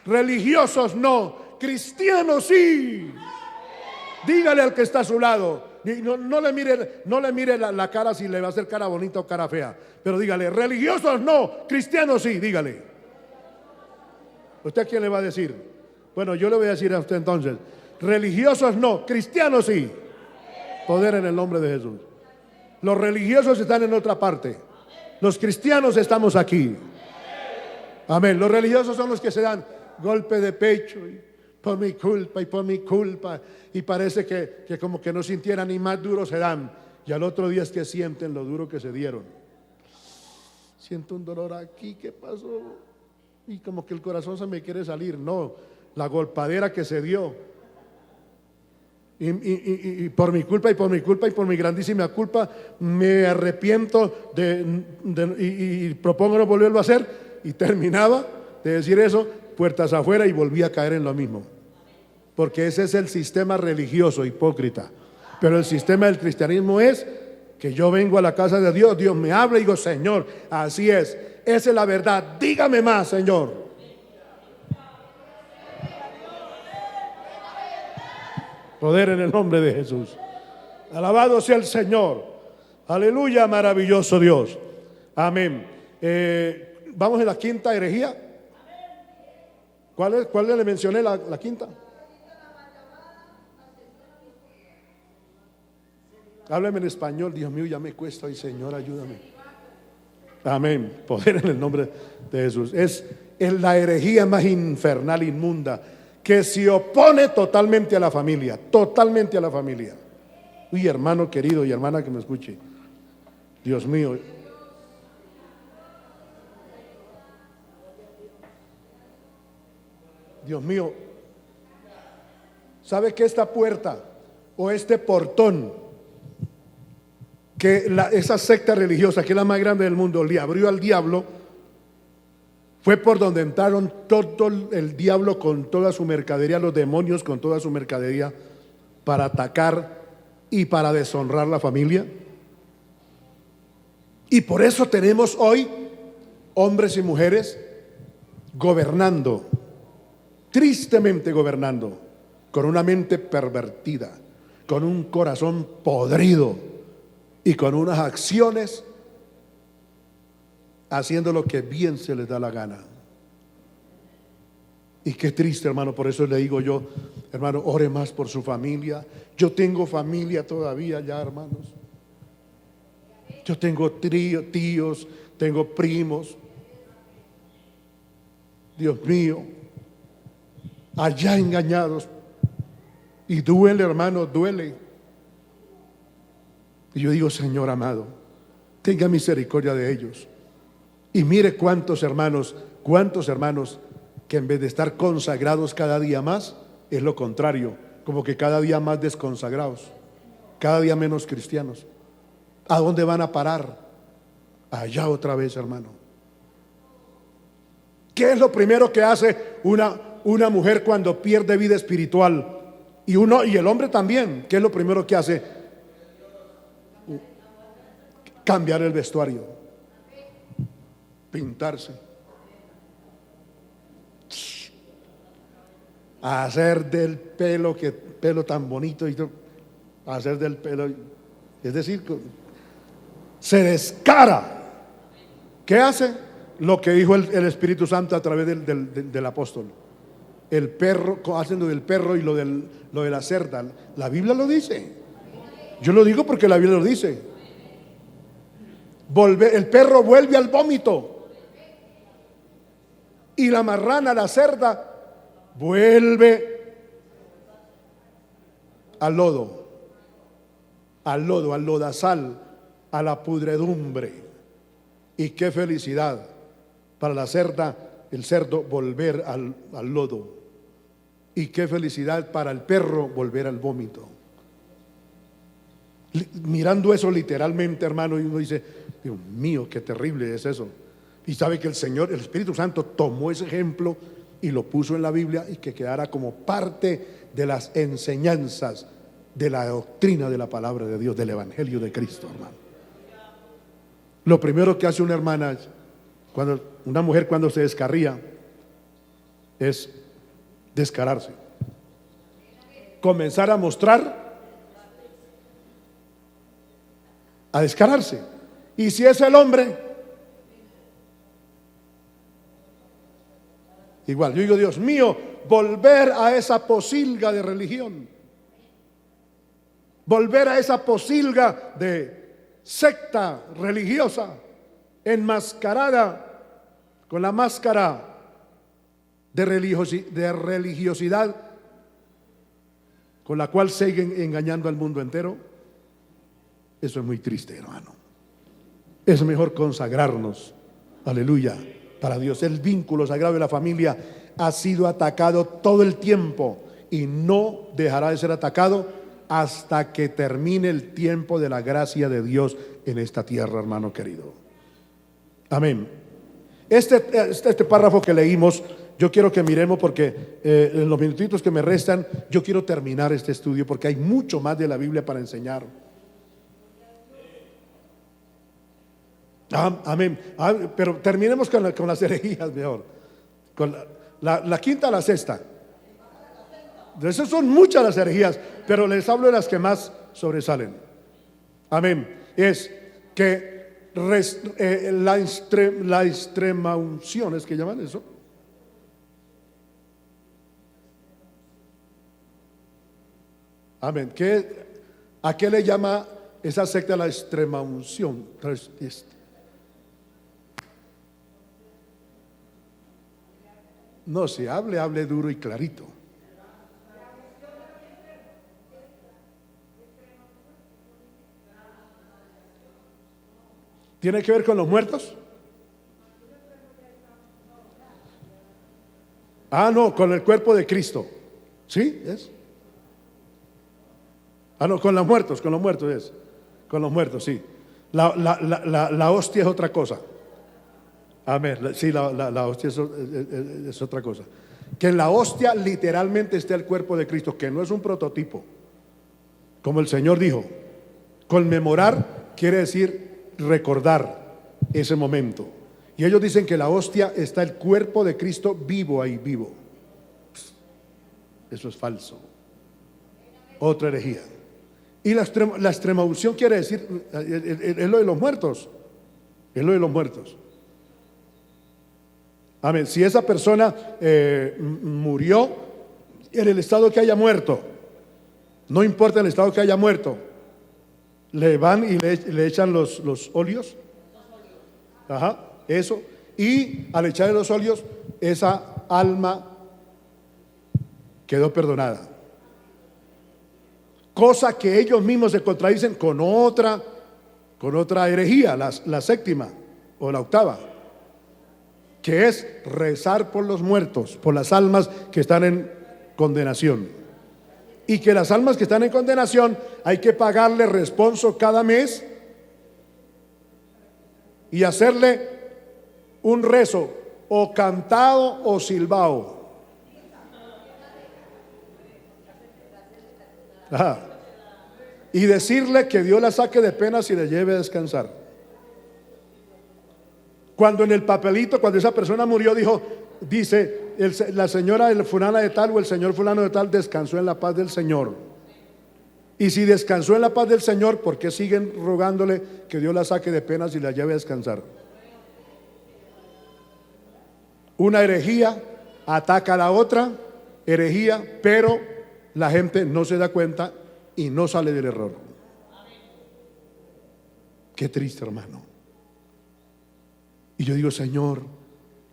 Religiosos no. Cristianos sí. Dígale al que está a su lado. No le mire la cara, si le va a hacer cara bonita o cara fea. Pero dígale, religiosos no, cristianos sí, dígale. ¿Usted a quién le va a decir? Bueno, yo le voy a decir a usted entonces, religiosos no, cristianos sí. Poder en el nombre de Jesús. Los religiosos están en otra parte. Los cristianos estamos aquí. Amén. Los religiosos son los que se dan golpe de pecho y por mi culpa, y parece que como que no sintieran, ni más duro se dan, y al otro día es que sienten lo duro que se dieron. Siento un dolor aquí, ¿qué pasó? Y como que el corazón se me quiere salir. No, la golpadera que se dio, y por mi culpa, y por mi grandísima culpa, me arrepiento y propongo no volverlo a hacer. Y terminaba de decir eso, puertas afuera, y volví a caer en lo mismo. Porque ese es el sistema religioso hipócrita. Pero el sistema del cristianismo es que yo vengo a la casa de Dios, Dios me habla y digo, Señor, así es, esa es la verdad, dígame más, Señor. Poder en el nombre de Jesús. Alabado sea el Señor. Aleluya, maravilloso Dios. Amén. Vamos a la quinta herejía. ¿Cuál le mencioné la quinta? Háblame en español, Dios mío, ya me cuesta, y Señor, ayúdame. Amén. Poder en el nombre de Jesús. Es la herejía más infernal, inmunda, que se opone totalmente a la familia. Totalmente a la familia. Uy, hermano querido y hermana que me escuche. Dios mío. Dios mío. ¿Sabe que esta puerta o este portón que esa secta religiosa, que es la más grande del mundo, le abrió al diablo? Fue por donde entraron todo el diablo con toda su mercadería, los demonios con toda su mercadería, para atacar y para deshonrar la familia. Y por eso tenemos hoy hombres y mujeres gobernando, tristemente gobernando, con una mente pervertida, con un corazón podrido y con unas acciones haciendo lo que bien se les da la gana. Y qué triste, hermano. Por eso le digo yo, hermano, ore más por su familia. Yo tengo familia todavía ya, hermanos. Yo tengo tíos, tengo primos. Dios mío, allá engañados. Y duele, hermano, duele. Y yo digo, Señor amado, tenga misericordia de ellos. Y mire cuántos hermanos que en vez de estar consagrados cada día más, es lo contrario, como que cada día más desconsagrados, cada día menos cristianos. ¿A dónde van a parar? Allá otra vez, hermano. ¿Qué es lo primero que hace una mujer cuando pierde vida espiritual? Y el hombre también. ¿Qué es lo primero que hace? Cambiar el vestuario, pintarse, hacer del pelo tan bonito, y hacer del pelo, es decir, se descara. ¿Qué hace? Lo que dijo el Espíritu Santo a través del apóstol. El perro, haciendo del perro y lo de la cerda. La Biblia lo dice. Yo lo digo porque la Biblia lo dice. El perro vuelve al vómito. Y la marrana, la cerda, vuelve al lodo, al lodazal, a la pudredumbre. Y qué felicidad para la cerda, el cerdo, volver al lodo. Y qué felicidad para el perro volver al vómito. Mirando eso literalmente, hermano, y uno dice, Dios mío, qué terrible es eso. Y sabe que el Señor, el Espíritu Santo, tomó ese ejemplo y lo puso en la Biblia, y que quedara como parte de las enseñanzas de la doctrina de la palabra de Dios, del Evangelio de Cristo, hermano. Lo primero que hace una hermana, una mujer cuando se descarría, es descararse, comenzar a mostrar, a descararse. Y si es el hombre, igual. Yo digo, Dios mío, volver a esa posilga de religión, volver a esa posilga de secta religiosa, enmascarada con la máscara de religiosidad con la cual siguen engañando al mundo entero. Eso es muy triste, hermano. Es mejor consagrarnos, aleluya, para Dios. El vínculo sagrado de la familia ha sido atacado todo el tiempo y no dejará de ser atacado hasta que termine el tiempo de la gracia de Dios en esta tierra, hermano querido. Amén. Este párrafo que leímos, yo quiero que miremos, porque en los minutitos que me restan, yo quiero terminar este estudio, porque hay mucho más de la Biblia para enseñar. Amén. Pero terminemos con las herejías mejor. Con la quinta a la sexta. De esas son muchas las herejías, pero les hablo de las que más sobresalen. Amén. Es que la extrema unción, ¿es que llaman eso? Amén. ¿A qué le llama esa secta la extrema unción? No se hable duro y clarito. ¿Tiene que ver con los muertos? Ah, no, con el cuerpo de Cristo. ¿Sí? ¿Es? Ah, no, con los muertos es. Con los muertos, sí. La hostia es otra cosa. Amén. Sí, la hostia es otra cosa. Que en la hostia literalmente está el cuerpo de Cristo, que no es un prototipo. Como el Señor dijo, conmemorar quiere decir recordar ese momento. Y ellos dicen que la hostia está el cuerpo de Cristo vivo ahí, vivo. Eso es falso. Otra herejía. Y la extrema unción quiere decir, es lo de los muertos. Es lo de los muertos. Amén. Si esa persona murió en el estado que haya muerto, no importa el estado que haya muerto, le van y le echan los óleos. Ajá, eso. Y al echarle los óleos, esa alma quedó perdonada. Cosa que ellos mismos se contradicen con otra herejía, la séptima o la octava, que es rezar por los muertos, por las almas que están en condenación. Y que las almas que están en condenación hay que pagarle responso cada mes y hacerle un rezo, o cantado o silbado. Ajá. Y decirle que Dios la saque de penas y le lleve a descansar. Cuando en el papelito, cuando esa persona murió, dice la señora fulana de tal o el señor fulano de tal descansó en la paz del Señor. Y si descansó en la paz del Señor, ¿por qué siguen rogándole que Dios la saque de penas y la lleve a descansar? Una herejía ataca a la otra herejía, pero la gente no se da cuenta y no sale del error. Qué triste, hermano. Y yo digo, Señor,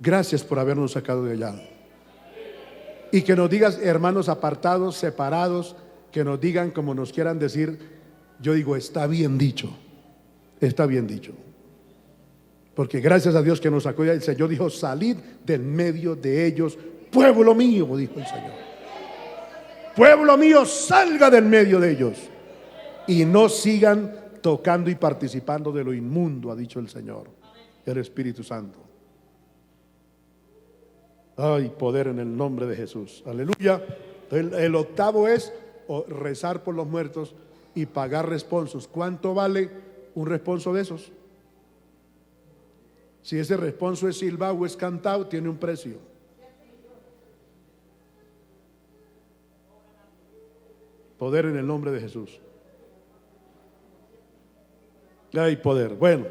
gracias por habernos sacado de allá. Y que nos digas, hermanos apartados, separados, que nos digan como nos quieran decir. Yo digo, está bien dicho. Está bien dicho. Porque gracias a Dios que nos sacó de allá. El Señor dijo, salid del medio de ellos, pueblo mío, dijo el Señor. Pueblo mío, salga del medio de ellos y no sigan tocando y participando de lo inmundo, ha dicho el Señor, el Espíritu Santo. Ay, poder en el nombre de Jesús. Aleluya. El octavo es rezar por los muertos y pagar responsos. ¿Cuánto vale un responso de esos? Si ese responso es silbado o es cantado, tiene un precio. Poder en el nombre de Jesús. Hay poder. Bueno,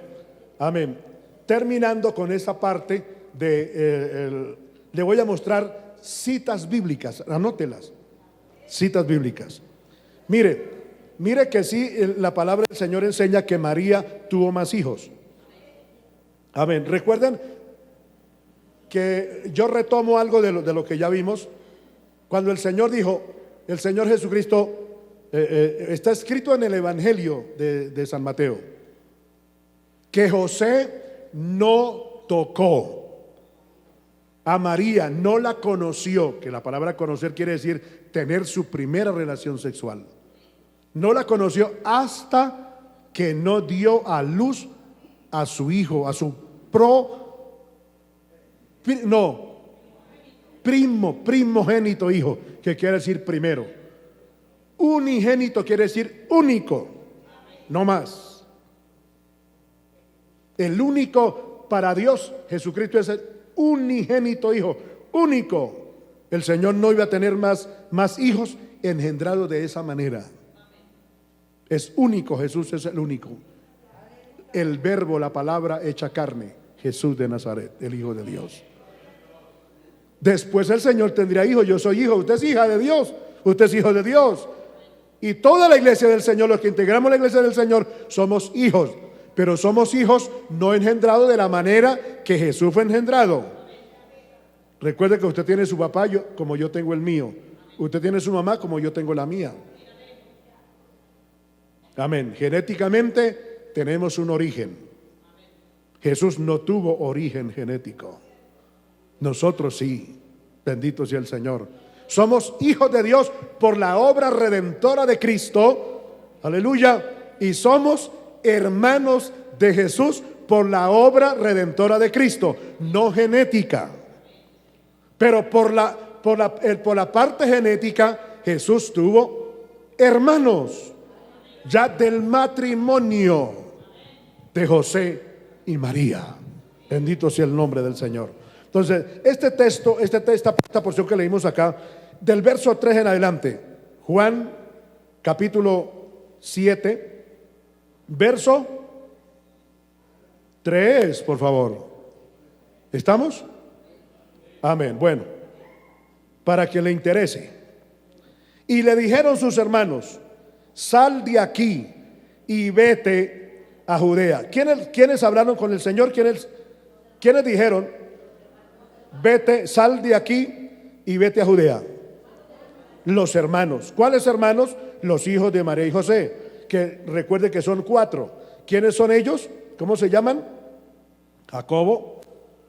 amén. Terminando con esa parte le voy a mostrar citas bíblicas. Anótelas. Citas bíblicas. Mire que sí, la palabra del Señor enseña que María tuvo más hijos. Amén. Recuerden que yo retomo algo de lo que ya vimos. Cuando el Señor dijo, el Señor Jesucristo, está escrito en el Evangelio de San Mateo, que José no tocó a María, no la conoció, que la palabra conocer quiere decir tener su primera relación sexual. No la conoció hasta que no dio a luz a su hijo, a su primogénito hijo, que quiere decir primero. Unigénito quiere decir único, no más. El único para Dios, Jesucristo, es el unigénito hijo, único. El Señor no iba a tener más hijos engendrados de esa manera. Es único, Jesús es el único. El verbo, la palabra hecha carne, Jesús de Nazaret, el Hijo de Dios. Después el Señor tendría hijos. Yo soy hijo, usted es hija de Dios, usted es hijo de Dios. Y toda la iglesia del Señor, los que integramos la iglesia del Señor, somos hijos. Pero somos hijos no engendrados de la manera que Jesús fue engendrado. Recuerde que usted tiene su papá como yo tengo el mío. Usted tiene su mamá como yo tengo la mía. Amén. Genéticamente tenemos un origen. Jesús no tuvo origen genético. Nosotros sí, bendito sea el Señor. Somos hijos de Dios por la obra redentora de Cristo, aleluya, y somos hermanos de Jesús por la obra redentora de Cristo, no genética. Pero por la parte genética, Jesús tuvo hermanos, ya del matrimonio de José y María. Bendito sea el nombre del Señor. Entonces, esta porción que leímos acá, del verso 3 en adelante, Juan capítulo 7, verso 3, por favor. ¿Estamos? Amén. Bueno, para que le interese. Y le dijeron sus hermanos: sal de aquí y vete a Judea. ¿Quiénes hablaron con el Señor? ¿Quiénes dijeron: vete, sal de aquí y vete a Judea? Los hermanos. ¿Cuáles hermanos? Los hijos de María y José, que recuerde que son 4. ¿Quiénes son ellos? ¿Cómo se llaman? Jacobo,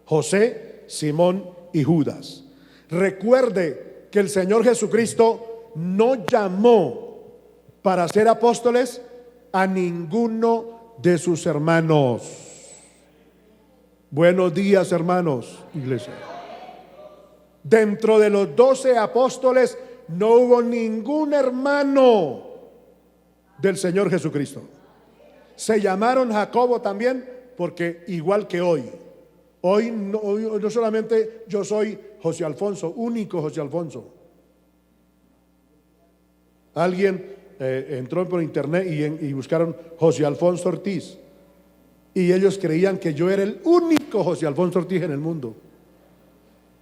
José, Simón y Judas. Recuerde que el Señor Jesucristo no llamó para ser apóstoles a ninguno de sus hermanos. Buenos días, hermanos, iglesia. Dentro de los 12 apóstoles no hubo ningún hermano del Señor Jesucristo. Se llamaron Jacobo también porque igual que hoy no solamente yo soy José Alfonso, único José Alfonso. Alguien entró por internet y buscaron José Alfonso Ortiz, y ellos creían que yo era el único José Alfonso Ortiz en el mundo.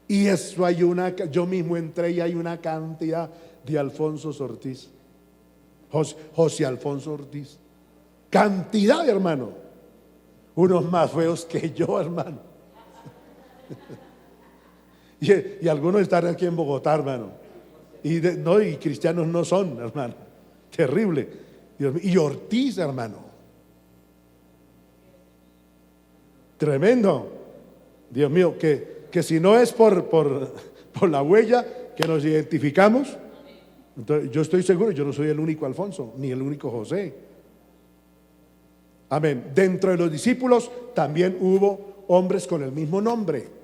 Y eso yo mismo entré y hay una cantidad de Alfonso Ortiz, José Alfonso Ortiz, cantidad, hermano, unos más feos que yo, hermano. Y algunos están aquí en Bogotá, hermano, y cristianos no son, hermano, terrible. Y Ortiz, hermano, tremendo. Dios mío, que si no es por la huella que nos identificamos, entonces yo estoy seguro, yo no soy el único Alfonso, ni el único José. Amén. Dentro de los discípulos también hubo hombres con el mismo nombre,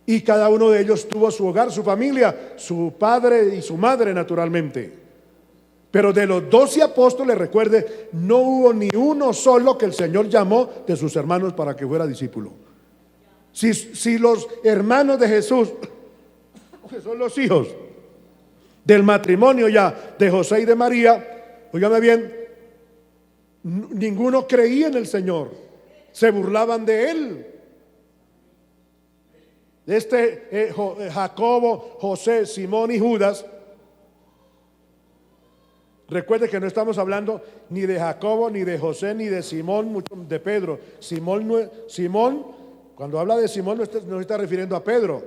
y cada uno de ellos tuvo su hogar, su familia, su padre y su madre, naturalmente. Pero de los 12 apóstoles, recuerde, no hubo ni uno solo que el Señor llamó de sus hermanos para que fuera discípulo. Si los hermanos de Jesús, que son los hijos del matrimonio ya de José y de María, óigame bien, ninguno creía en el Señor, se burlaban de él. Jacobo, José, Simón y Judas. Recuerde que no estamos hablando ni de Jacobo, ni de José, ni de Simón, mucho de Pedro. Simón, cuando habla de Simón, no se está refiriendo a Pedro.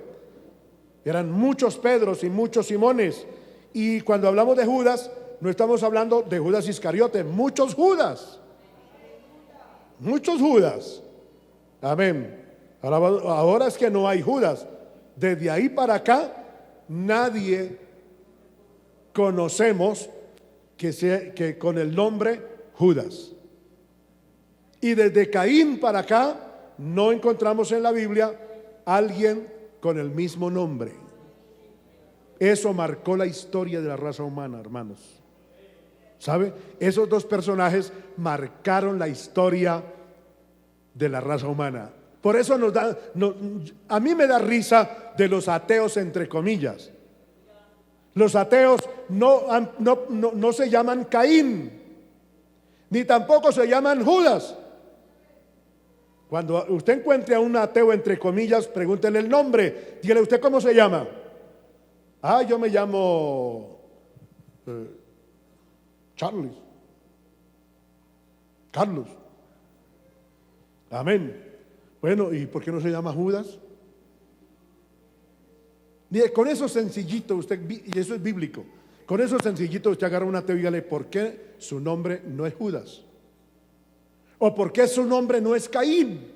Eran muchos Pedros y muchos Simones. Y cuando hablamos de Judas, no estamos hablando de Judas Iscariote, muchos Judas. Muchos Judas. Amén. Ahora es que no hay Judas. Desde ahí para acá, nadie conocemos que con el nombre Judas. Y desde Caín para acá no encontramos en la Biblia alguien con el mismo nombre. Eso marcó la historia de la raza humana, hermanos. ¿Sabe? Esos dos personajes marcaron la historia de la raza humana. Por eso a mí me da risa de los ateos, entre comillas. Los ateos no se llaman Caín, ni tampoco se llaman Judas. Cuando usted encuentre a un ateo, entre comillas, pregúntele el nombre. Dígale: ¿usted cómo se llama? Yo me llamo Carlos. Amén. Bueno, ¿y por qué no se llama Judas? Mire, con eso sencillito y eso es bíblico, con eso sencillito usted agarra un ateo y dígale: ¿por qué su nombre no es Judas? ¿O por qué su nombre no es Caín?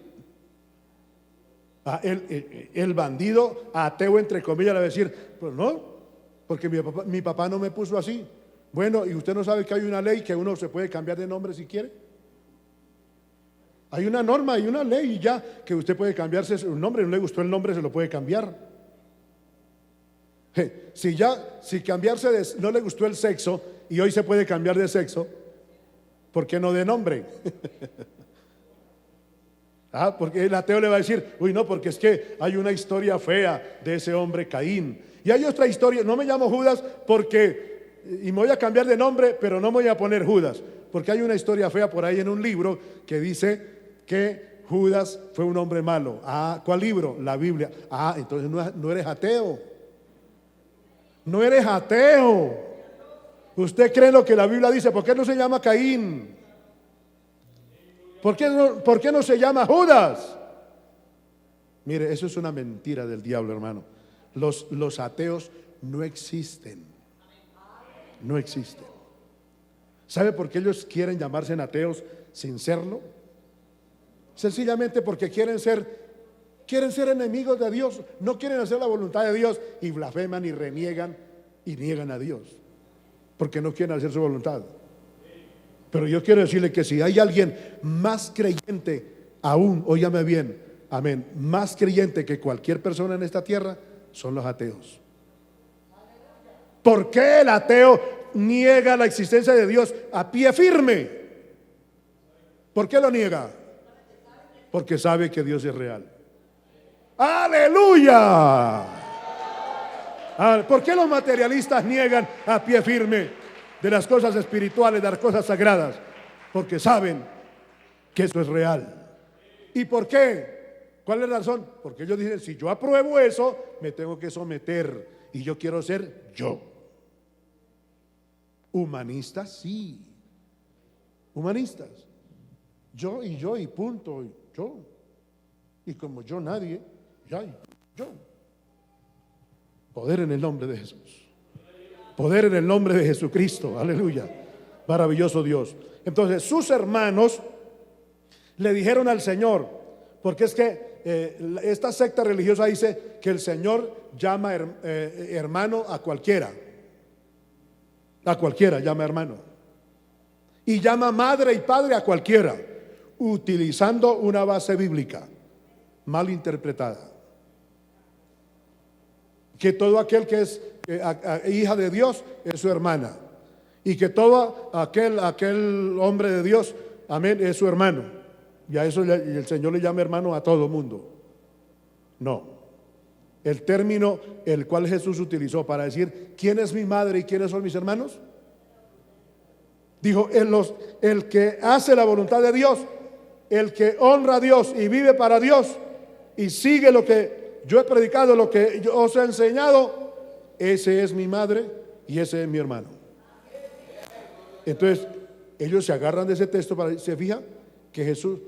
El bandido ateo, entre comillas, le va a decir, pues no, porque mi papá no me puso así. Bueno, ¿y usted no sabe que hay una ley que uno se puede cambiar de nombre si quiere? Hay una norma, hay una ley y ya, que usted puede cambiarse su nombre. No le gustó el nombre, se lo puede cambiar. Si cambiarse no le gustó el sexo y hoy se puede cambiar de sexo, ¿por qué no de nombre? Porque el ateo le va a decir, uy, no, porque es que hay una historia fea de ese hombre Caín. Y hay otra historia, no me llamo Judas y me voy a cambiar de nombre, pero no me voy a poner Judas, porque hay una historia fea por ahí en un libro que dice que Judas fue un hombre malo. ¿Cuál libro? La Biblia. Entonces no eres ateo. No eres ateo. Usted cree lo que la Biblia dice. ¿Por qué no se llama Caín? ¿Por qué no se llama Judas? Mire, eso es una mentira del diablo, hermano. Los ateos no existen. No existen. ¿Sabe por qué ellos quieren llamarse ateos sin serlo? Sencillamente porque quieren ser enemigos de Dios. No quieren hacer la voluntad de Dios y blasfeman y reniegan y niegan a Dios porque no quieren hacer su voluntad. Pero yo quiero decirle que si hay alguien más creyente aún, óyame bien, amén, más creyente que cualquier persona en esta tierra, son los ateos. ¿Por qué el ateo niega la existencia de Dios a pie firme? ¿Por qué lo niega? Porque sabe que Dios es real. ¡Aleluya! ¿Por qué los materialistas niegan a pie firme de las cosas espirituales, de las cosas sagradas? Porque saben que eso es real. ¿Y por qué? ¿Cuál es la razón? Porque ellos dicen, si yo apruebo eso, me tengo que someter y yo quiero ser yo. Humanistas, sí. Humanistas. Yo y punto. Yo. Y como yo nadie, yo. Poder en el nombre de Jesús. Poder en el nombre de Jesucristo. Aleluya. Maravilloso Dios. Entonces sus hermanos le dijeron al Señor, porque es que esta secta religiosa dice que el Señor llama hermano a cualquiera. A cualquiera llama hermano. Y llama madre y padre a cualquiera, utilizando una base bíblica mal interpretada. Que todo aquel que es hija de Dios es su hermana, y que todo aquel hombre de Dios, amén, es su hermano. Y a eso el Señor le llama hermano a todo mundo. No. El término el cual Jesús utilizó para decir quién es mi madre y quiénes son mis hermanos, dijo, el que hace la voluntad de Dios, el que honra a Dios y vive para Dios y sigue lo que yo he predicado, lo que yo os he enseñado, ese es mi madre y ese es mi hermano. Entonces ellos se agarran de ese texto para, se fija que Jesús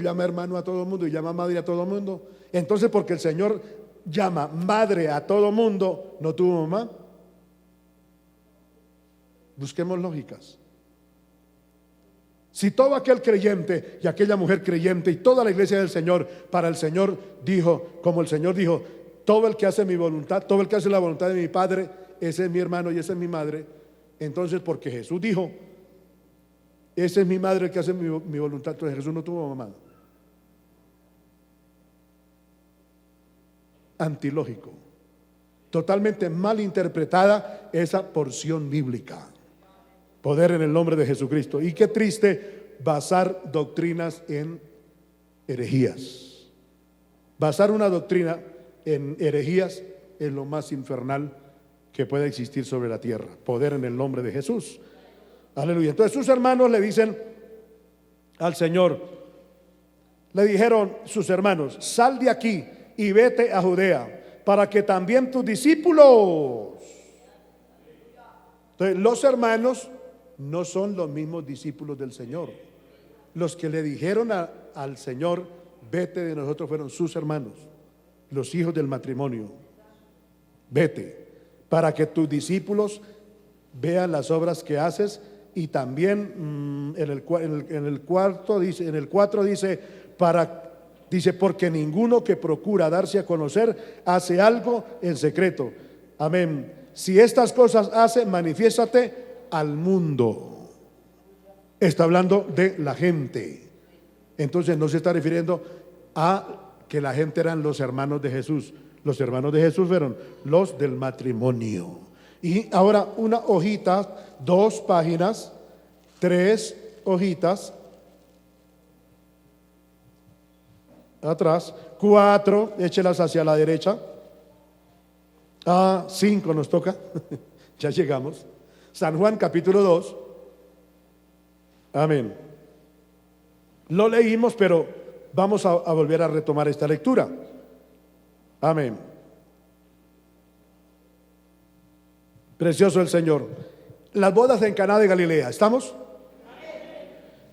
llama hermano a todo el mundo y llama madre a todo el mundo. Entonces, porque el Señor llama madre a todo el mundo, ¿no tuvo mamá? Busquemos lógicas. Si todo aquel creyente y aquella mujer creyente y toda la iglesia del Señor, para el Señor dijo, como el Señor dijo, todo el que hace mi voluntad, todo el que hace la voluntad de mi Padre, ese es mi hermano y esa es mi madre. Entonces, porque Jesús dijo, ese es mi madre el que hace mi voluntad, entonces Jesús no tuvo mamá. Antilógico. Totalmente mal interpretada esa porción bíblica. Poder en el nombre de Jesucristo. Y qué triste basar doctrinas en herejías. Basar una doctrina en herejías es lo más infernal que pueda existir sobre la tierra. Poder en el nombre de Jesús. Aleluya. Entonces sus hermanos le dicen al Señor, le dijeron sus hermanos, sal de aquí y vete a Judea, para que también tus discípulos. Entonces los hermanos no son los mismos discípulos del Señor. Los que le dijeron al Señor, vete de nosotros, fueron sus hermanos, los hijos del matrimonio. Vete, para que tus discípulos vean las obras que haces y también en el cuarto dice, en el 4 dice, dice, porque ninguno que procura darse a conocer hace algo en secreto. Amén. Si estas cosas hace, manifiéstate al mundo. Está hablando de la gente. Entonces no se está refiriendo a que la gente eran los hermanos de Jesús. Los hermanos de Jesús fueron los del matrimonio. Y ahora una hojita, 2 páginas, 3 hojitas, atrás, 4, échelas hacia la derecha. 5 nos toca, ya llegamos. San Juan capítulo 2. Amén. Lo leímos, pero vamos a volver a retomar esta lectura. Amén. Precioso el Señor. Las bodas en Caná de Galilea, ¿estamos?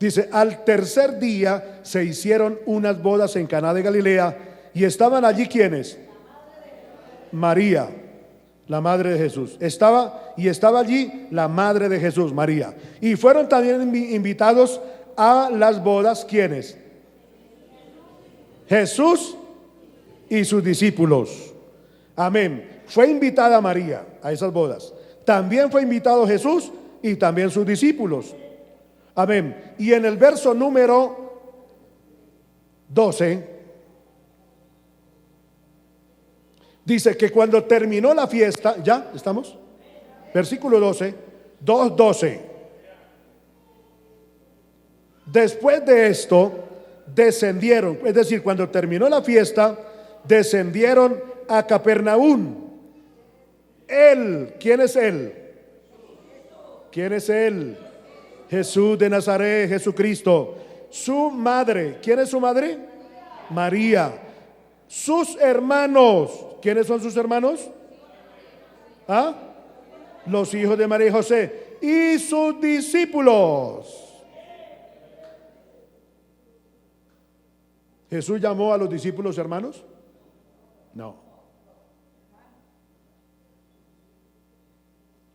Dice, al tercer día se hicieron unas bodas en Caná de Galilea y estaban allí ¿quiénes? María, la madre de Jesús. Estaba allí la madre de Jesús, María. Y fueron también invitados a las bodas ¿quiénes? Jesús y sus discípulos. Amén. Fue invitada María a esas bodas. También fue invitado Jesús y también sus discípulos. Amén. Y en el verso número 12 dice que cuando terminó la fiesta, ¿ya estamos? Versículo 12, 2:12. Después de esto descendieron, es decir, cuando terminó la fiesta, descendieron a Capernaum. Él, ¿quién es él? ¿Quién es él? Jesús de Nazaret, Jesucristo. Su madre, ¿quién es su madre? María. Sus hermanos, ¿quiénes son sus hermanos? Los hijos de María y José. Y sus discípulos. ¿Jesús llamó a los discípulos hermanos? No.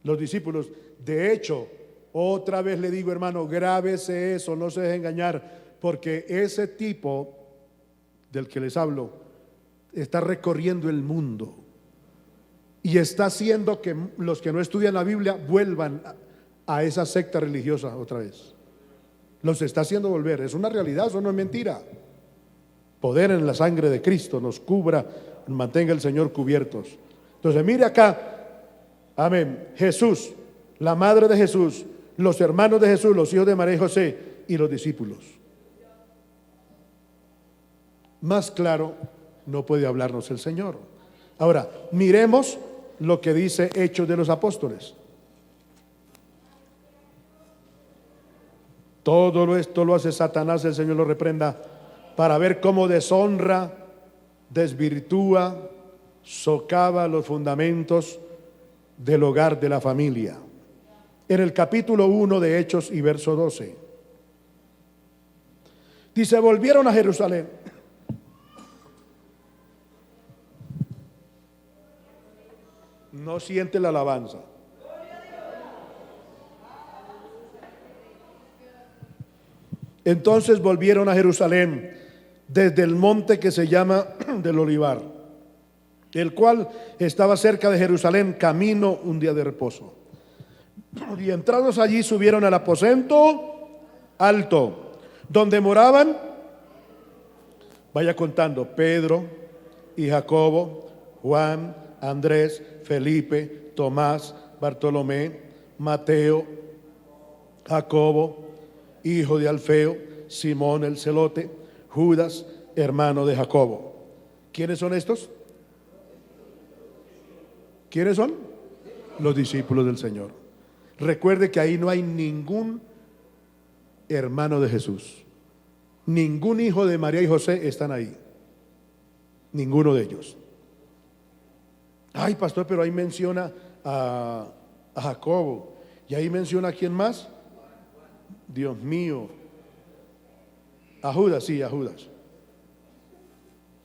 Los discípulos, de hecho, otra vez le digo, hermano, grábese eso, no se deje engañar, porque ese tipo del que les hablo está recorriendo el mundo y está haciendo que los que no estudian la Biblia vuelvan a esa secta religiosa otra vez. Los está haciendo volver, es una realidad, eso no es mentira. Poder en la sangre de Cristo nos cubra, nos mantenga el Señor cubiertos. Entonces mire acá, amén, Jesús, la madre de Jesús, los hermanos de Jesús, los hijos de María y José y los discípulos. Más claro no puede hablarnos el Señor. Ahora, miremos lo que dice Hechos de los Apóstoles. Todo esto lo hace Satanás, el Señor lo reprenda, para ver cómo deshonra, desvirtúa, socava los fundamentos del hogar de la familia. En el capítulo 1 de Hechos y verso 12 dice, volvieron a Jerusalén. No siente la alabanza. Entonces volvieron a Jerusalén desde el monte que se llama del Olivar, el cual estaba cerca de Jerusalén, camino un día de reposo. Y entrados allí subieron al aposento alto, donde moraban, vaya contando, Pedro y Jacobo, Juan, Andrés, Felipe, Tomás, Bartolomé, Mateo, Jacobo, hijo de Alfeo, Simón el celote, Judas, hermano de Jacobo. ¿Quiénes son estos? ¿Quiénes son? Los discípulos del Señor. Recuerde que ahí no hay ningún hermano de Jesús. Ningún hijo de María y José están ahí. Ninguno de ellos. Ay, pastor, pero ahí menciona a Jacobo. Y ahí menciona a quién más. Dios mío. A Judas, sí, a Judas.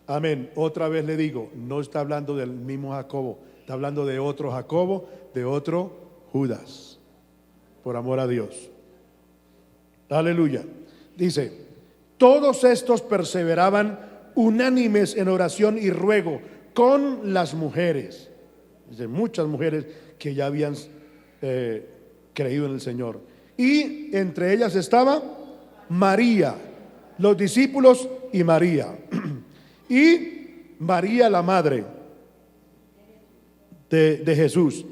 Amén. Otra vez le digo, no está hablando del mismo Jacobo, está hablando de otro Jacobo, de otro Judas. Por amor a Dios. Aleluya. Dice, todos estos perseveraban unánimes en oración y ruego con las mujeres. Dice, muchas mujeres que ya habían creído en el Señor. Y entre ellas estaba María, los discípulos y María. Y María la madre de Jesús.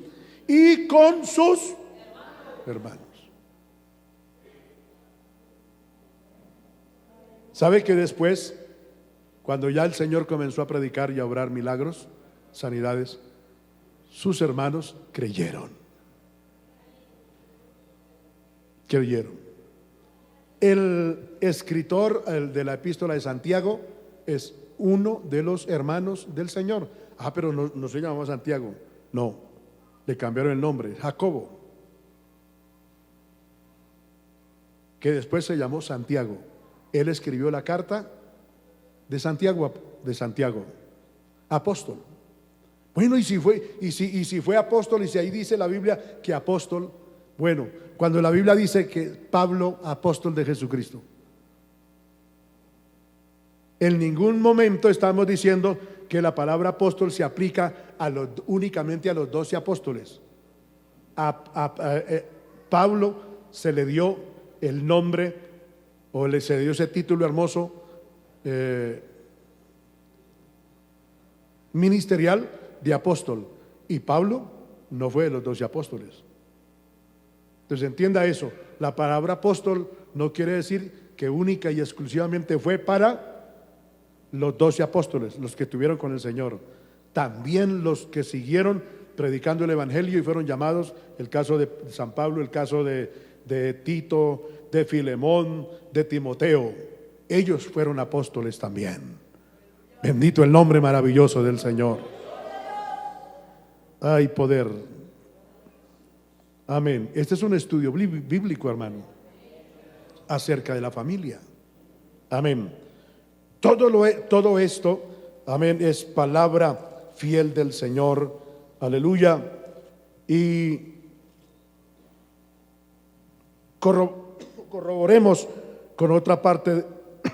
Y con sus hermanos. ¿Sabe que después, cuando ya el Señor comenzó a predicar y a obrar milagros, sanidades, sus hermanos creyeron? Creyeron. El escritor de la epístola de Santiago es uno de los hermanos del Señor. Pero no se llamaba Santiago. No, le cambiaron el nombre, Jacobo, que después se llamó Santiago. Él escribió la carta de Santiago, apóstol. Bueno, y si fue apóstol, y si ahí dice la Biblia que apóstol, bueno, cuando la Biblia dice que Pablo, apóstol de Jesucristo, en ningún momento estamos diciendo que la palabra apóstol se aplica únicamente a los 12 apóstoles. Pablo se le dio el nombre, o se le dio ese título hermoso ministerial de apóstol, y Pablo no fue de los 12 apóstoles. Entonces entienda eso, la palabra apóstol no quiere decir que única y exclusivamente fue para los 12 apóstoles, los que estuvieron con el Señor. También los que siguieron predicando el evangelio y fueron llamados, el caso de San Pablo, el caso de Tito, de Filemón, de Timoteo, ellos fueron apóstoles también. Bendito el nombre maravilloso del Señor. Hay poder. Amén. Este es un estudio bíblico, hermano, acerca de la familia. Amén. Todo esto, amén, es palabra fiel del Señor. Aleluya. Y corroboremos con otra parte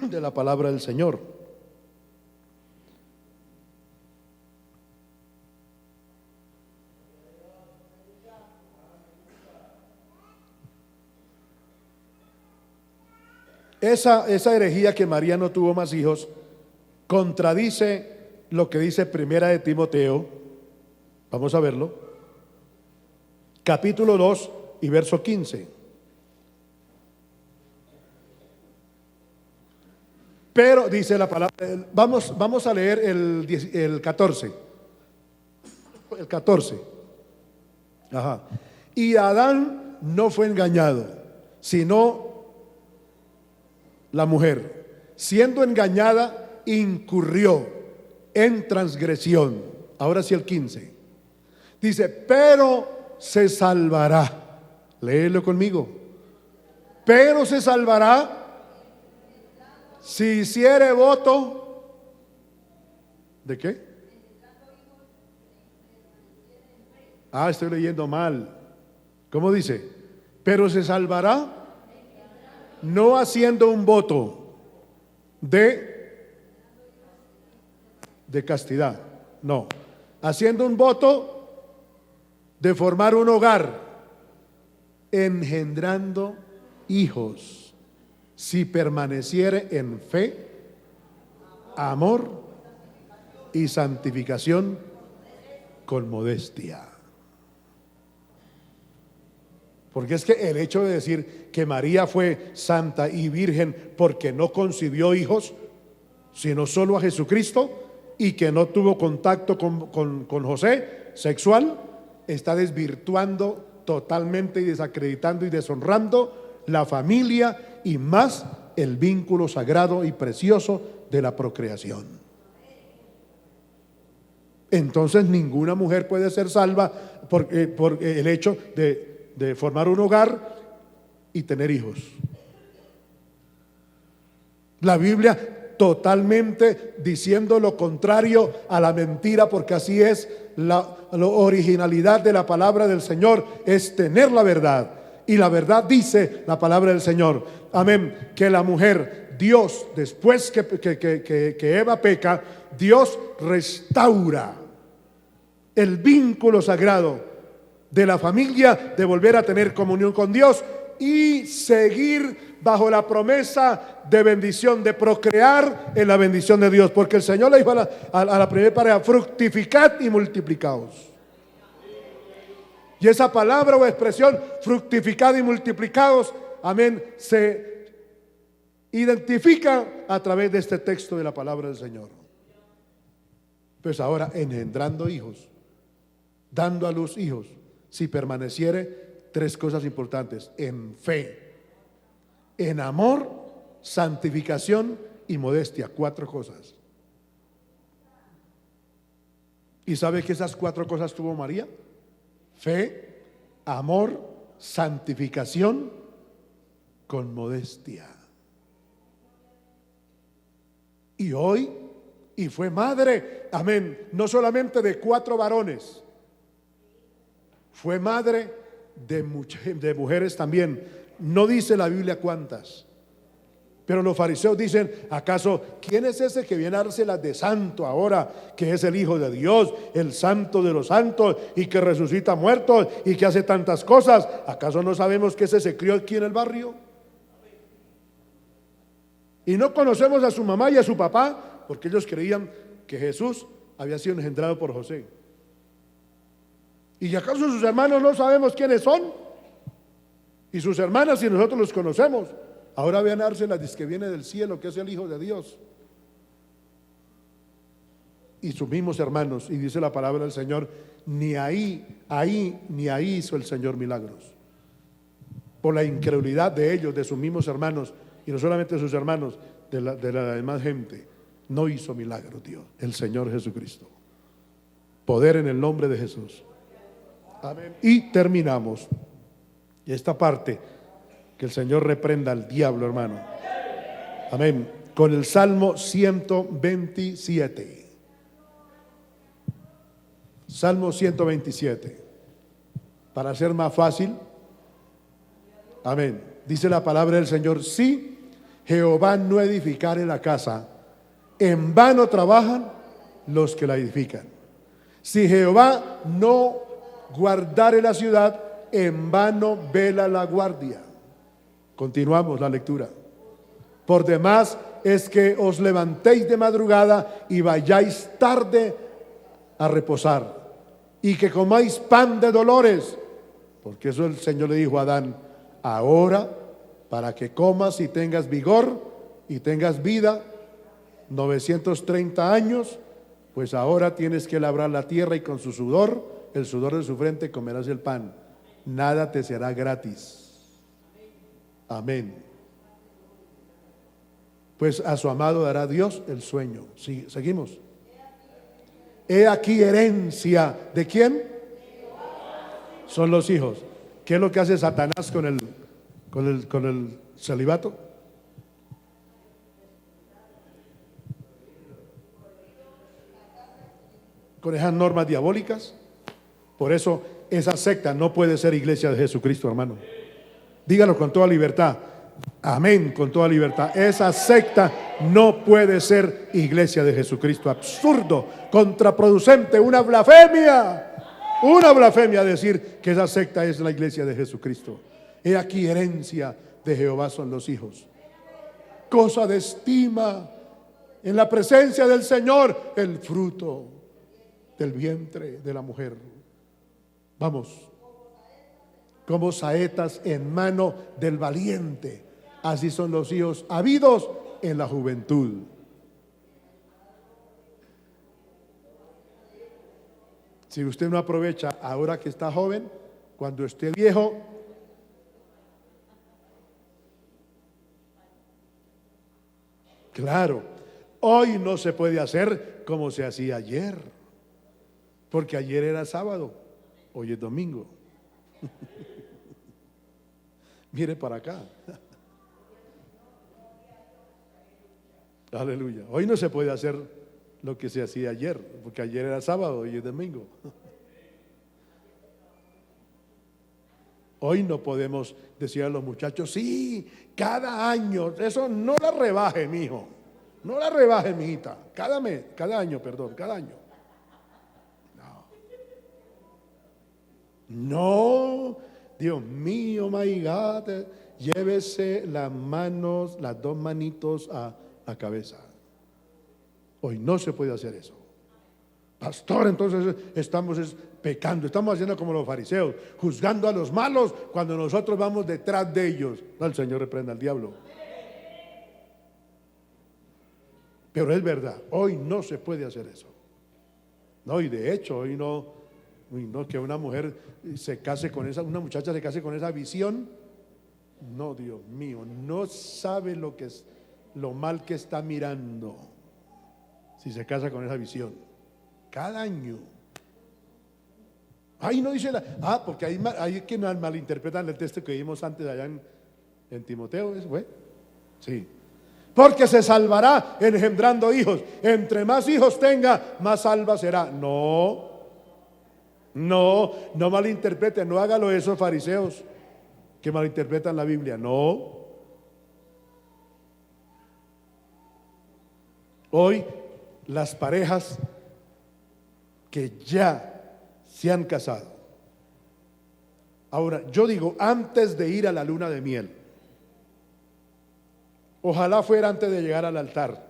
de la palabra del Señor. Esa herejía que María no tuvo más hijos contradice lo que dice Primera de Timoteo. Vamos a verlo. Capítulo 2 y verso 15. Pero dice la palabra, vamos a leer el 14. El 14. Ajá. Y Adán no fue engañado, sino la mujer, siendo engañada, incurrió en transgresión. Ahora sí el 15. Dice, pero se salvará. Léelo conmigo. Pero se salvará si hiciere voto. ¿De qué? Estoy leyendo mal. ¿Cómo dice? Pero se salvará no haciendo un voto de castidad, no, haciendo un voto de formar un hogar, engendrando hijos, si permaneciere en fe, amor y santificación con modestia. Porque es que el hecho de decir que María fue santa y virgen porque no concibió hijos, sino solo a Jesucristo, y que no tuvo contacto con José sexual, está desvirtuando totalmente y desacreditando y deshonrando la familia y más el vínculo sagrado y precioso de la procreación. Entonces ninguna mujer puede ser salva por el hecho de formar un hogar y tener hijos. La Biblia totalmente diciendo lo contrario a la mentira, porque así es la originalidad de la palabra del Señor, es tener la verdad. Y la verdad dice la palabra del Señor, amén, que la mujer, Dios, después que Eva peca, Dios restaura el vínculo sagrado de la familia, de volver a tener comunión con Dios y seguir bajo la promesa de bendición, de procrear en la bendición de Dios. Porque el Señor le dijo a la primera pareja: fructificad y multiplicaos. Y esa palabra o expresión, fructificad y multiplicaos, amén, se identifica a través de este texto de la palabra del Señor. Pues ahora, engendrando hijos, dando a luz hijos, si permaneciere, tres cosas importantes: en fe, en amor, santificación y modestia. Cuatro cosas. ¿Y sabe que esas cuatro cosas tuvo María? Fe, amor, santificación con modestia. Y hoy, y fue madre, amén, no solamente de 4 varones, fue madre de mujeres también. No dice la Biblia cuántas, pero los fariseos dicen: ¿acaso quién es ese que viene a dárselas de santo ahora, que es el Hijo de Dios, el santo de los santos, y que resucita muertos y que hace tantas cosas? ¿Acaso no sabemos que ese se crió aquí en el barrio? Y no conocemos a su mamá y a su papá, porque ellos creían que Jesús había sido engendrado por José. ¿Y acaso sus hermanos no sabemos quiénes son? Y sus hermanas, si nosotros los conocemos. Ahora vean a dárselas que viene del cielo, que es el Hijo de Dios. Y sus mismos hermanos, y dice la palabra del Señor, ni ahí hizo el Señor milagros. Por la incredulidad de ellos, de sus mismos hermanos, y no solamente de sus hermanos, de la demás gente, no hizo milagros Dios, el Señor Jesucristo. Poder en el nombre de Jesús. Amén. Y terminamos. Y esta parte, que el Señor reprenda al diablo, hermano. Amén. Con el Salmo 127. Salmo 127. Para ser más fácil. Amén. Dice la palabra del Señor: si Jehová no edificare la casa, en vano trabajan los que la edifican. Si Jehová no guardare la ciudad, en vano vela la guardia. Continuamos la lectura. Por demás es que os levantéis de madrugada y vayáis tarde a reposar, y que comáis pan de dolores, porque eso el Señor le dijo a Adán: ahora, para que comas y tengas vigor y tengas vida, 930 años, pues ahora tienes que labrar la tierra, y con su sudor, el sudor de su frente, comerás el pan. Nada te será gratis. Amén. Pues a su amado dará Dios el sueño. Sí, seguimos. He aquí herencia ¿de quién? Son los hijos. ¿Qué es lo que hace Satanás con el celibato? Con esas normas diabólicas. Por eso esa secta no puede ser iglesia de Jesucristo, hermano. Dígalo con toda libertad. Amén, con toda libertad. Esa secta no puede ser iglesia de Jesucristo. Absurdo, contraproducente, una blasfemia. Una blasfemia decir que esa secta es la iglesia de Jesucristo. He aquí herencia de Jehová son los hijos. Cosa de estima en la presencia del Señor, el fruto del vientre de la mujer. Vamos. Como saetas en mano del valiente, así son los hijos habidos en la juventud. Si usted no aprovecha ahora que está joven, cuando esté viejo, claro, hoy no se puede hacer como se hacía ayer, porque ayer era sábado, hoy es domingo. Mire para acá. Aleluya. Hoy no se puede hacer lo que se hacía ayer, porque ayer era sábado y es domingo. Hoy no podemos decir a los muchachos, sí, cada año, eso no la rebaje, mijo, no la rebaje, mijita, cada año, perdón, cada año. No, Dios mío, my God, llévese las manos, las dos manitos a la cabeza. Hoy no se puede hacer eso. Pastor, entonces estamos pecando, estamos haciendo como los fariseos, juzgando a los malos cuando nosotros vamos detrás de ellos. No, el Señor reprenda al diablo. Pero es verdad, hoy no se puede hacer eso. No, y de hecho, hoy no, que una mujer se case con una muchacha se case con esa visión. No, Dios mío, no sabe lo que es, lo mal que está mirando si se casa con esa visión. Cada año. Ahí no dice porque hay que malinterpretan el texto que vimos antes allá en Timoteo, ¿fue? Sí. Porque se salvará engendrando hijos. Entre más hijos tenga, más salva será. No malinterpreten, no hágalo esos fariseos que malinterpretan la Biblia. No. Hoy las parejas que ya se han casado. Ahora, yo digo, antes de ir a la luna de miel, ojalá fuera antes de llegar al altar.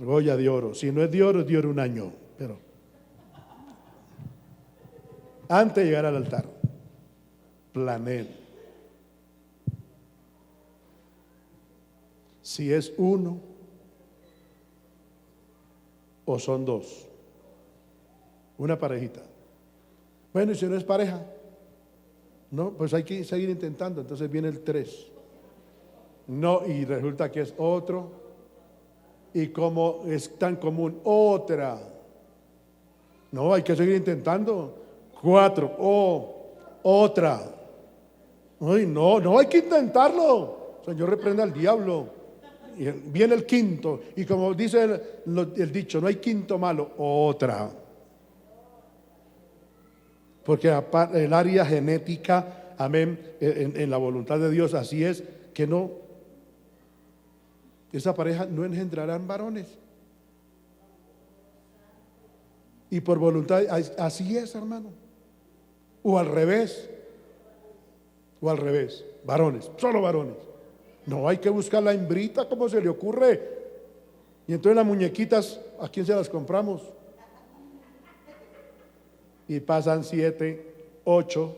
Olla de oro. Si no es de oro, es de oro un año. Pero antes de llegar al altar, planeen. Si es uno o son dos, una parejita. Bueno, y si no es pareja, no, pues hay que seguir intentando. Entonces viene el 3. No, y resulta que es otro. Y como es tan común, otra. No, hay que seguir intentando. 4, otra. Ay, no hay que intentarlo. Señor, reprenda al diablo. Y viene el quinto. Y como dice el dicho, no hay quinto malo. Otra. Porque el área genética, amén, en la voluntad de Dios, así es, que no, esa pareja no engendrarán varones. Y por voluntad, así es, hermano. O al revés, varones, solo varones. No hay que buscar la hembrita como se le ocurre. Y entonces las muñequitas, ¿a quién se las compramos? Y pasan 7, 8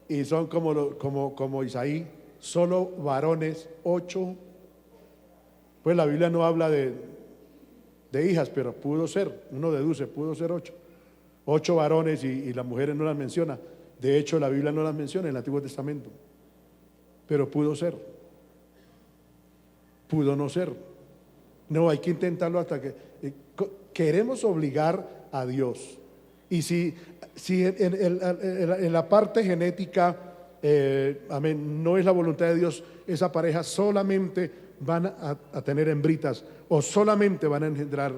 y son como Isaí, solo varones 8. Pues la Biblia no habla de hijas, pero pudo ser, uno deduce, pudo ser 8 varones y las mujeres no las menciona. De hecho, la Biblia no las menciona en el Antiguo Testamento, pero pudo ser, pudo no ser. No, hay que intentarlo hasta que queremos obligar a Dios. Y si en la parte genética, amén, no es la voluntad de Dios, esa pareja solamente van a tener hembritas o solamente van a engendrar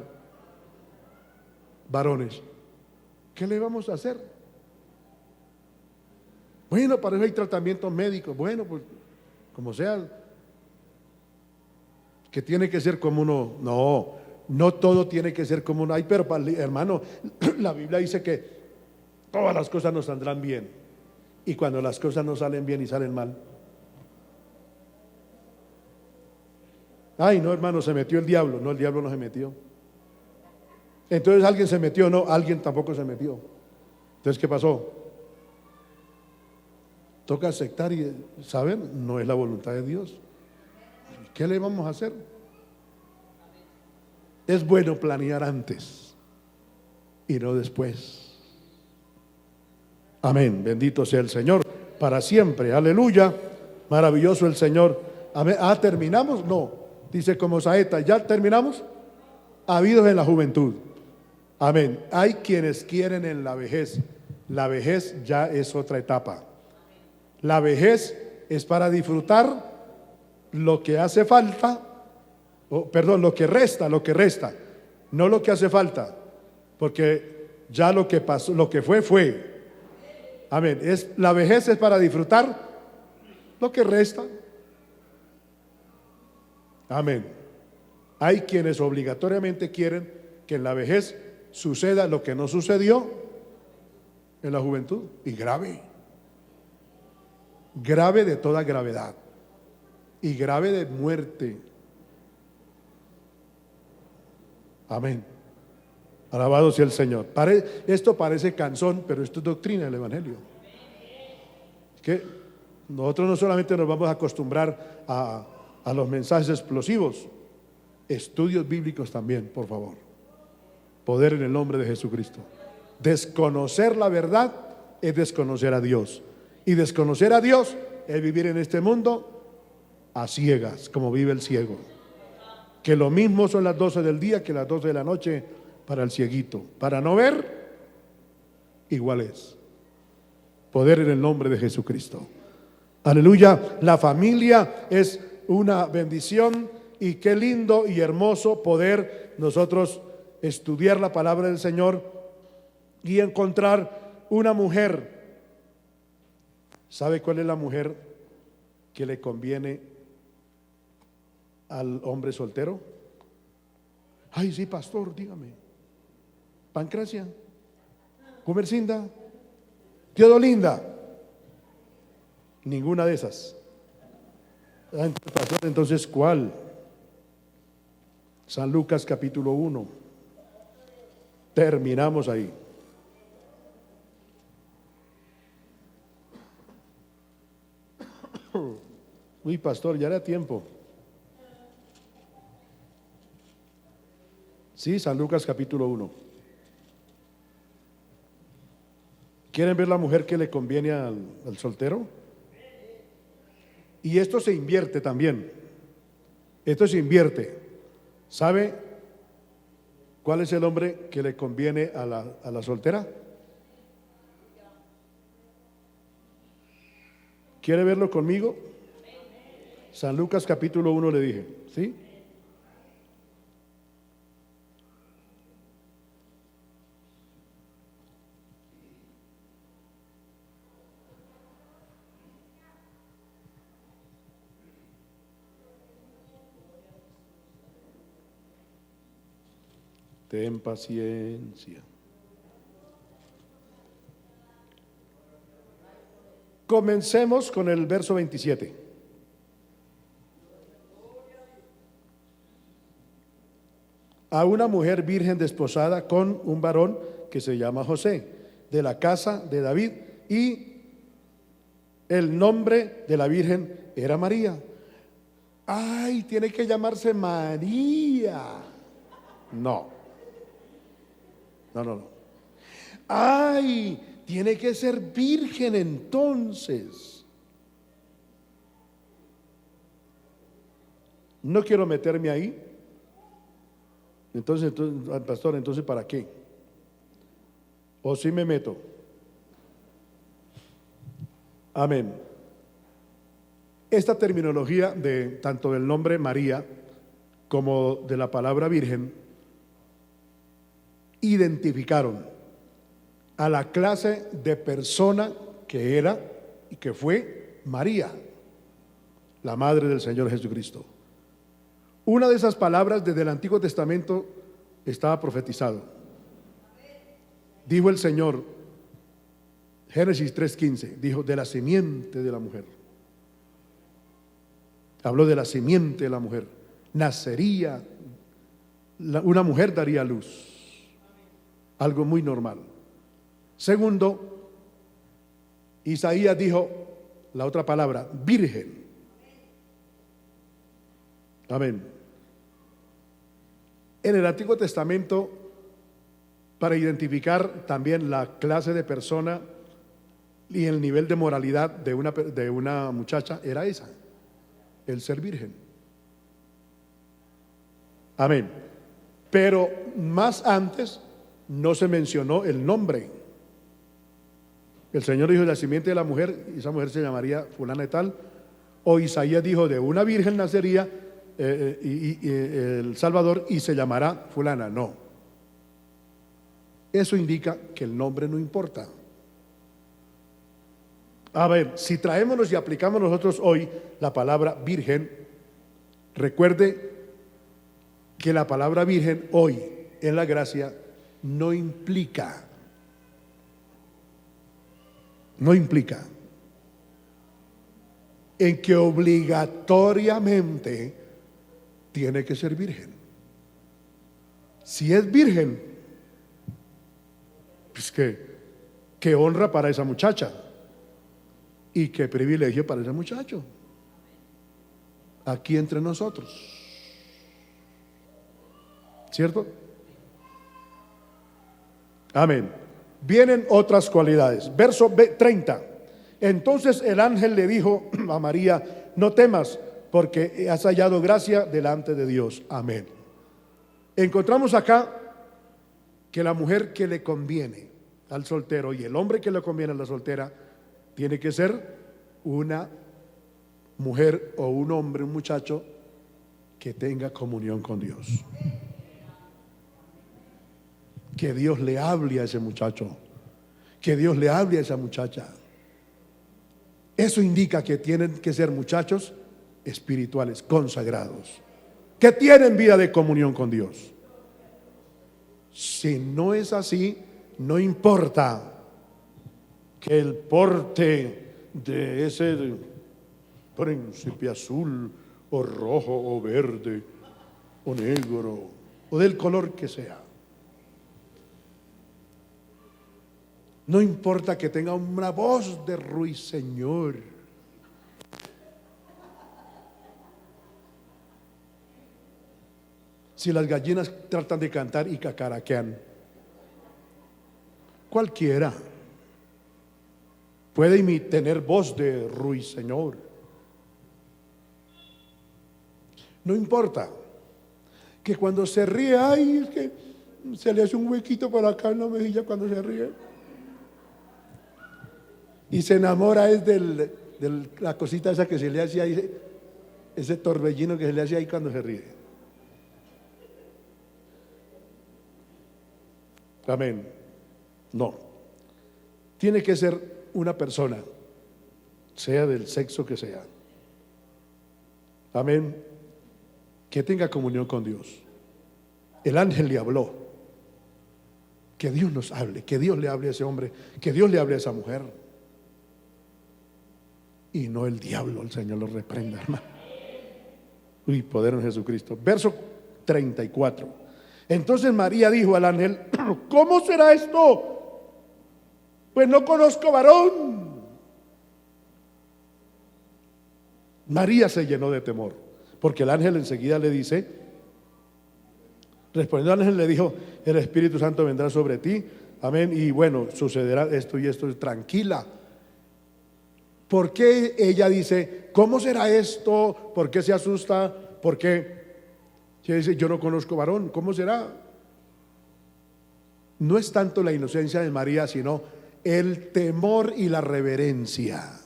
varones, ¿qué le vamos a hacer? Bueno, para eso hay tratamientos médicos. Bueno, pues como sea, que tiene que ser como uno. No todo tiene que ser como uno. Ay, pero hermano, la Biblia dice que todas las cosas nos saldrán bien. Y cuando las cosas no salen bien y salen mal, ay, no, hermano, se metió el diablo. No, el diablo no se metió. Entonces alguien se metió. No, alguien tampoco se metió. Entonces, ¿qué pasó? Toca aceptar y saber, no es la voluntad de Dios. ¿Qué le vamos a hacer? Es bueno planear antes y no después. Amén, bendito sea el Señor para siempre, aleluya. Maravilloso el Señor. Amén. ¿Terminamos? No, dice como saeta, ¿ya terminamos? Habidos en la juventud. Amén. Hay quienes quieren en la vejez. La vejez ya es otra etapa. La vejez es para disfrutar lo que hace falta, lo que resta, no lo que hace falta, porque Ya lo que pasó, lo que fue, fue. Amén. La vejez es para disfrutar lo que resta. Amén. Hay quienes obligatoriamente quieren que en la vejez suceda lo que no sucedió en la juventud. Y grave. Grave de toda gravedad. Y grave de muerte. Amén. Alabado sea el Señor. Esto parece canzón, pero esto es doctrina del Evangelio. Es que nosotros no solamente nos vamos a acostumbrar a los mensajes explosivos, estudios bíblicos también, por favor. Poder en el nombre de Jesucristo. Desconocer la verdad es desconocer a Dios. Y desconocer a Dios es vivir en este mundo a ciegas, como vive el ciego. Que lo mismo son las 12 del día que las 12 de la noche para el cieguito. Para no ver, igual es. Poder en el nombre de Jesucristo. Aleluya. La familia es una bendición y qué lindo y hermoso poder nosotros estudiar la palabra del Señor y encontrar una mujer. ¿Sabe cuál es la mujer que le conviene al hombre soltero? Ay, sí, pastor, dígame. Pancracia, Comercinda, Teodolinda. Ninguna de esas. Pastor, entonces, ¿cuál? San Lucas capítulo 1. Terminamos ahí. Uy, pastor, ya era tiempo. Sí, San Lucas capítulo 1. ¿Quieren ver la mujer que le conviene al soltero? Y esto se invierte también. Esto se invierte. ¿Sabe cuál es el hombre que le conviene a la soltera? ¿Quiere verlo conmigo? San Lucas capítulo 1 le dije, ¿sí? Ten paciencia. Comencemos con el verso 27. A una mujer virgen desposada con un varón que se llama José, de la casa de David, y el nombre de la virgen era María. Ay, tiene que llamarse María. No. No. Ay, tiene que ser virgen entonces. No quiero meterme ahí. Entonces, pastor, entonces ¿para qué? ¿O si me meto? Amén. Esta terminología de tanto del nombre María como de la palabra virgen identificaron a la clase de persona que era y que fue María, la madre del Señor Jesucristo. Una de esas palabras desde el Antiguo Testamento estaba profetizado. Dijo el Señor, Génesis 3:15, dijo, de la simiente de la mujer. Habló de la simiente de la mujer. Nacería, una mujer daría luz. Algo muy normal. Segundo, Isaías dijo la otra palabra, virgen. Amén. En el Antiguo Testamento, para identificar también la clase de persona y el nivel de moralidad de una muchacha, era esa, el ser virgen. Amén. Pero más antes no se mencionó el nombre. El Señor dijo de la simiente de la mujer, y esa mujer se llamaría fulana de tal. O Isaías dijo de una virgen nacería el Salvador y se llamará fulana. No. Eso indica que el nombre no importa. A ver, si traémonos y aplicamos nosotros hoy la palabra virgen, recuerde que la palabra virgen hoy en la gracia no implica en que obligatoriamente tiene que ser virgen. Si es virgen, pues que honra para esa muchacha y qué privilegio para ese muchacho aquí entre nosotros, ¿cierto? Amén. Vienen otras cualidades. Verso 30. Entonces el ángel le dijo a María: no temas, porque has hallado gracia delante de Dios. Amén. Encontramos acá que la mujer que le conviene al soltero y el hombre que le conviene a la soltera tiene que ser una mujer o un hombre, un muchacho que tenga comunión con Dios. Que Dios le hable a ese muchacho, que Dios le hable a esa muchacha. Eso indica que tienen que ser muchachos espirituales, consagrados, que tienen vida de comunión con Dios. Si no es así, no importa que el porte de ese príncipe azul o rojo o verde o negro o del color que sea, no importa que tenga una voz de ruiseñor, si las gallinas tratan de cantar y cacaraquean, cualquiera puede tener voz de ruiseñor. No importa que cuando se ríe, ay, es que se le hace un huequito por acá en la mejilla cuando se ríe, y se enamora es de la cosita esa que se le hace ahí, ese torbellino que se le hace ahí cuando se ríe. Amén. No, tiene que ser una persona, sea del sexo que sea, amén, que tenga comunión con Dios. El ángel le habló. Que Dios nos hable, que Dios le hable a ese hombre, que Dios le hable a esa mujer, y no el diablo. El Señor lo reprenda, hermano. Uy, poder en Jesucristo. Verso 34. Entonces María dijo al ángel: ¿cómo será esto? Pues no conozco varón. María se llenó de temor, porque el ángel enseguida le dice, respondiendo al ángel, le dijo: el Espíritu Santo vendrá sobre ti, amén, y bueno, sucederá esto y esto. Tranquila. ¿Por qué ella dice, cómo será esto? ¿Por qué se asusta? ¿Por qué? Ella dice, yo no conozco varón, ¿cómo será? No es tanto la inocencia de María, sino el temor y la reverencia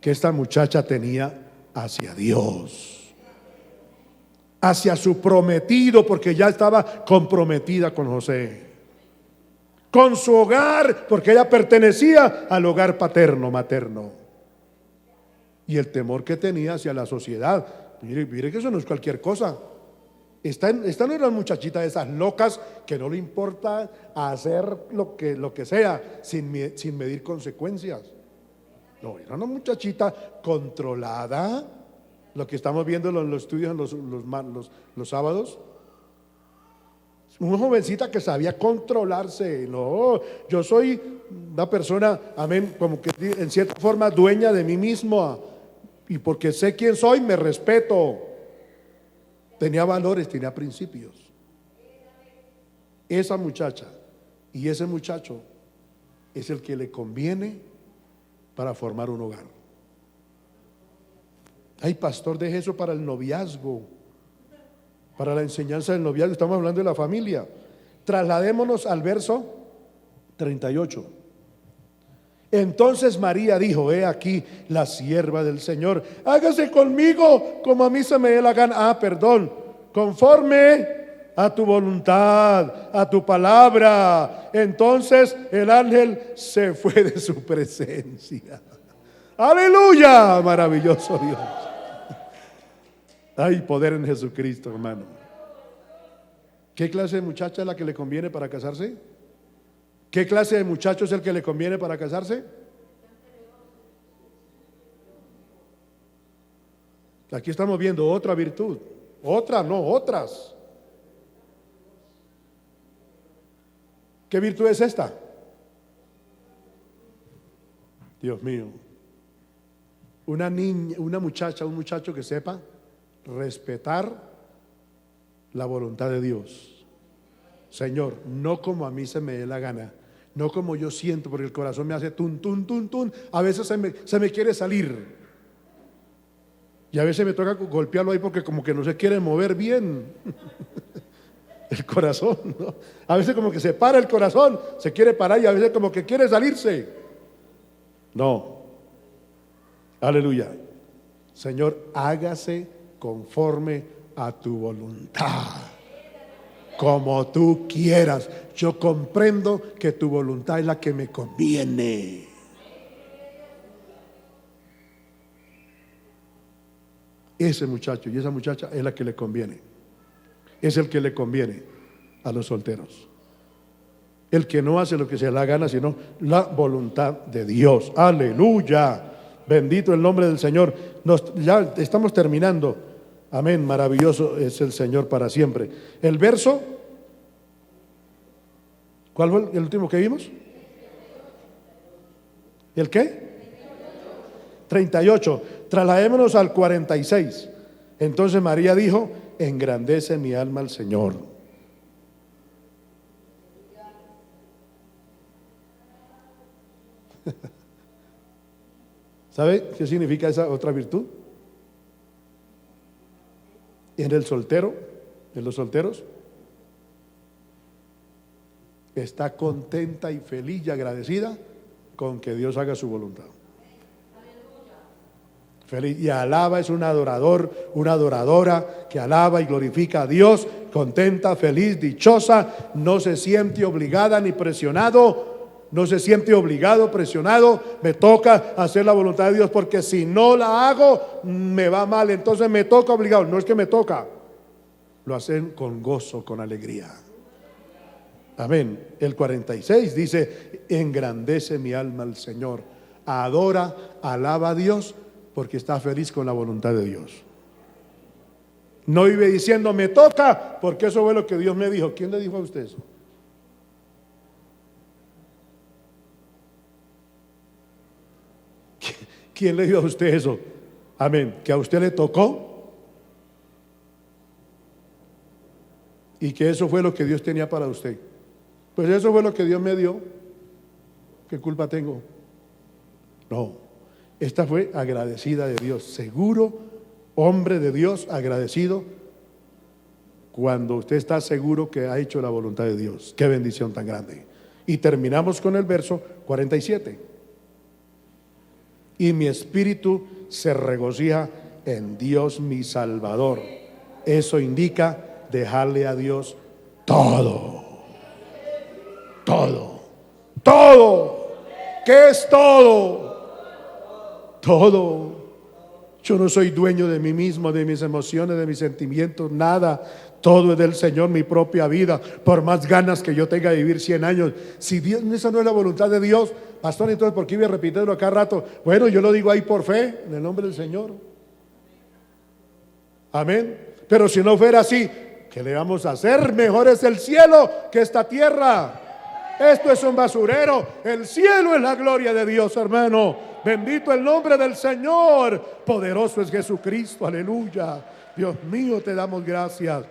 que esta muchacha tenía hacia Dios, hacia su prometido, porque ya estaba comprometida con José, con su hogar, porque ella pertenecía al hogar paterno, materno, y el temor que tenía hacia la sociedad. Mire que eso no es cualquier cosa. Esta no era una muchachita de esas locas que no le importa hacer lo que sea sin medir consecuencias. No, era una muchachita controlada, lo que estamos viendo en los estudios los sábados. Una jovencita que sabía controlarse. No, yo soy una persona, amén, como que en cierta forma dueña de mí mismo, y porque sé quién soy, me respeto. Tenía valores, tenía principios. Esa muchacha y ese muchacho es el que le conviene para formar un hogar. Ay, pastor, deje eso para el noviazgo, para la enseñanza del noviazgo. Estamos hablando de la familia. Trasladémonos al verso 38. Entonces María dijo: he aquí la sierva del Señor, hágase conmigo como a mí se me dé la gana. Conforme a tu voluntad, a tu palabra. Entonces el ángel se fue de su presencia. Aleluya, maravilloso Dios. Hay poder en Jesucristo, hermano. ¿Qué clase de muchacha es la que le conviene para casarse? ¿Qué clase de muchacho es el que le conviene para casarse? Aquí estamos viendo otra virtud. Otra, no, otras. ¿Qué virtud es esta? Dios mío. Una niña, una muchacha, un muchacho que sepa respetar la voluntad de Dios. Señor, no como a mí se me dé la gana, no como yo siento, porque el corazón me hace tun, tun, tun, tun. A veces se me quiere salir. Y a veces me toca golpearlo ahí porque como que no se quiere mover bien el corazón, ¿no? A veces como que se para el corazón, se quiere parar, y a veces como que quiere salirse. No. Aleluya. Señor, hágase conforme a tu voluntad, como tú quieras. Yo comprendo que tu voluntad es la que me conviene. Ese muchacho y esa muchacha es la que le conviene. Es el que le conviene a los solteros. El que no hace lo que se le da gana, sino la voluntad de Dios. Aleluya. Bendito el nombre del Señor. Ya estamos terminando. Amén. Maravilloso es el Señor para siempre. El verso, ¿cuál fue el último que vimos? ¿El qué? 38. Trasladémonos al 46. Entonces María dijo: engrandece mi alma al Señor. ¿Sabe qué significa esa otra virtud? En el soltero, en los solteros, está contenta y feliz y agradecida con que Dios haga su voluntad. Feliz, y alaba, es un adorador, una adoradora que alaba y glorifica a Dios, contenta, feliz, dichosa, no se siente obligada ni presionado, no se siente obligado, presionado. Me toca hacer la voluntad de Dios porque si no la hago me va mal, entonces me toca obligado. No es que me toca, lo hacen con gozo, con alegría. Amén. El 46 dice: engrandece mi alma al Señor, adora, alaba a Dios porque está feliz con la voluntad de Dios. No vive diciendo me toca, porque eso fue lo que Dios me dijo. ¿Quién le dijo a usted eso? ¿Quién le dijo a usted eso? Amén. ¿Que a usted le tocó? Y que eso fue lo que Dios tenía para usted. Pues eso fue lo que Dios me dio. ¿Qué culpa tengo? No. Esta fue agradecida de Dios. Seguro, hombre de Dios, agradecido. Cuando usted está seguro que ha hecho la voluntad de Dios. Qué bendición tan grande. Y terminamos con el verso 47. Y mi espíritu se regocija en Dios mi Salvador. Eso indica dejarle a Dios todo. Todo. Todo. ¿Qué es todo? Todo. Yo no soy dueño de mí mismo, de mis emociones, de mis sentimientos, nada. Todo es del Señor, mi propia vida. Por más ganas que yo tenga de vivir 100 años, si Dios, esa no es la voluntad de Dios, pastor, entonces ¿por qué iba a repetirlo acá rato? Bueno, yo lo digo ahí por fe, en el nombre del Señor. Amén. Pero si no fuera así, ¿qué le vamos a hacer? Mejor es el cielo que esta tierra. Esto es un basurero. El cielo es la gloria de Dios, hermano. Bendito el nombre del Señor. Poderoso es Jesucristo. Aleluya. Dios mío, te damos gracias,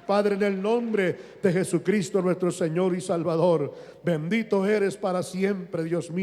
Padre, en el nombre de Jesucristo nuestro Señor y Salvador. Bendito eres para siempre, Dios mío.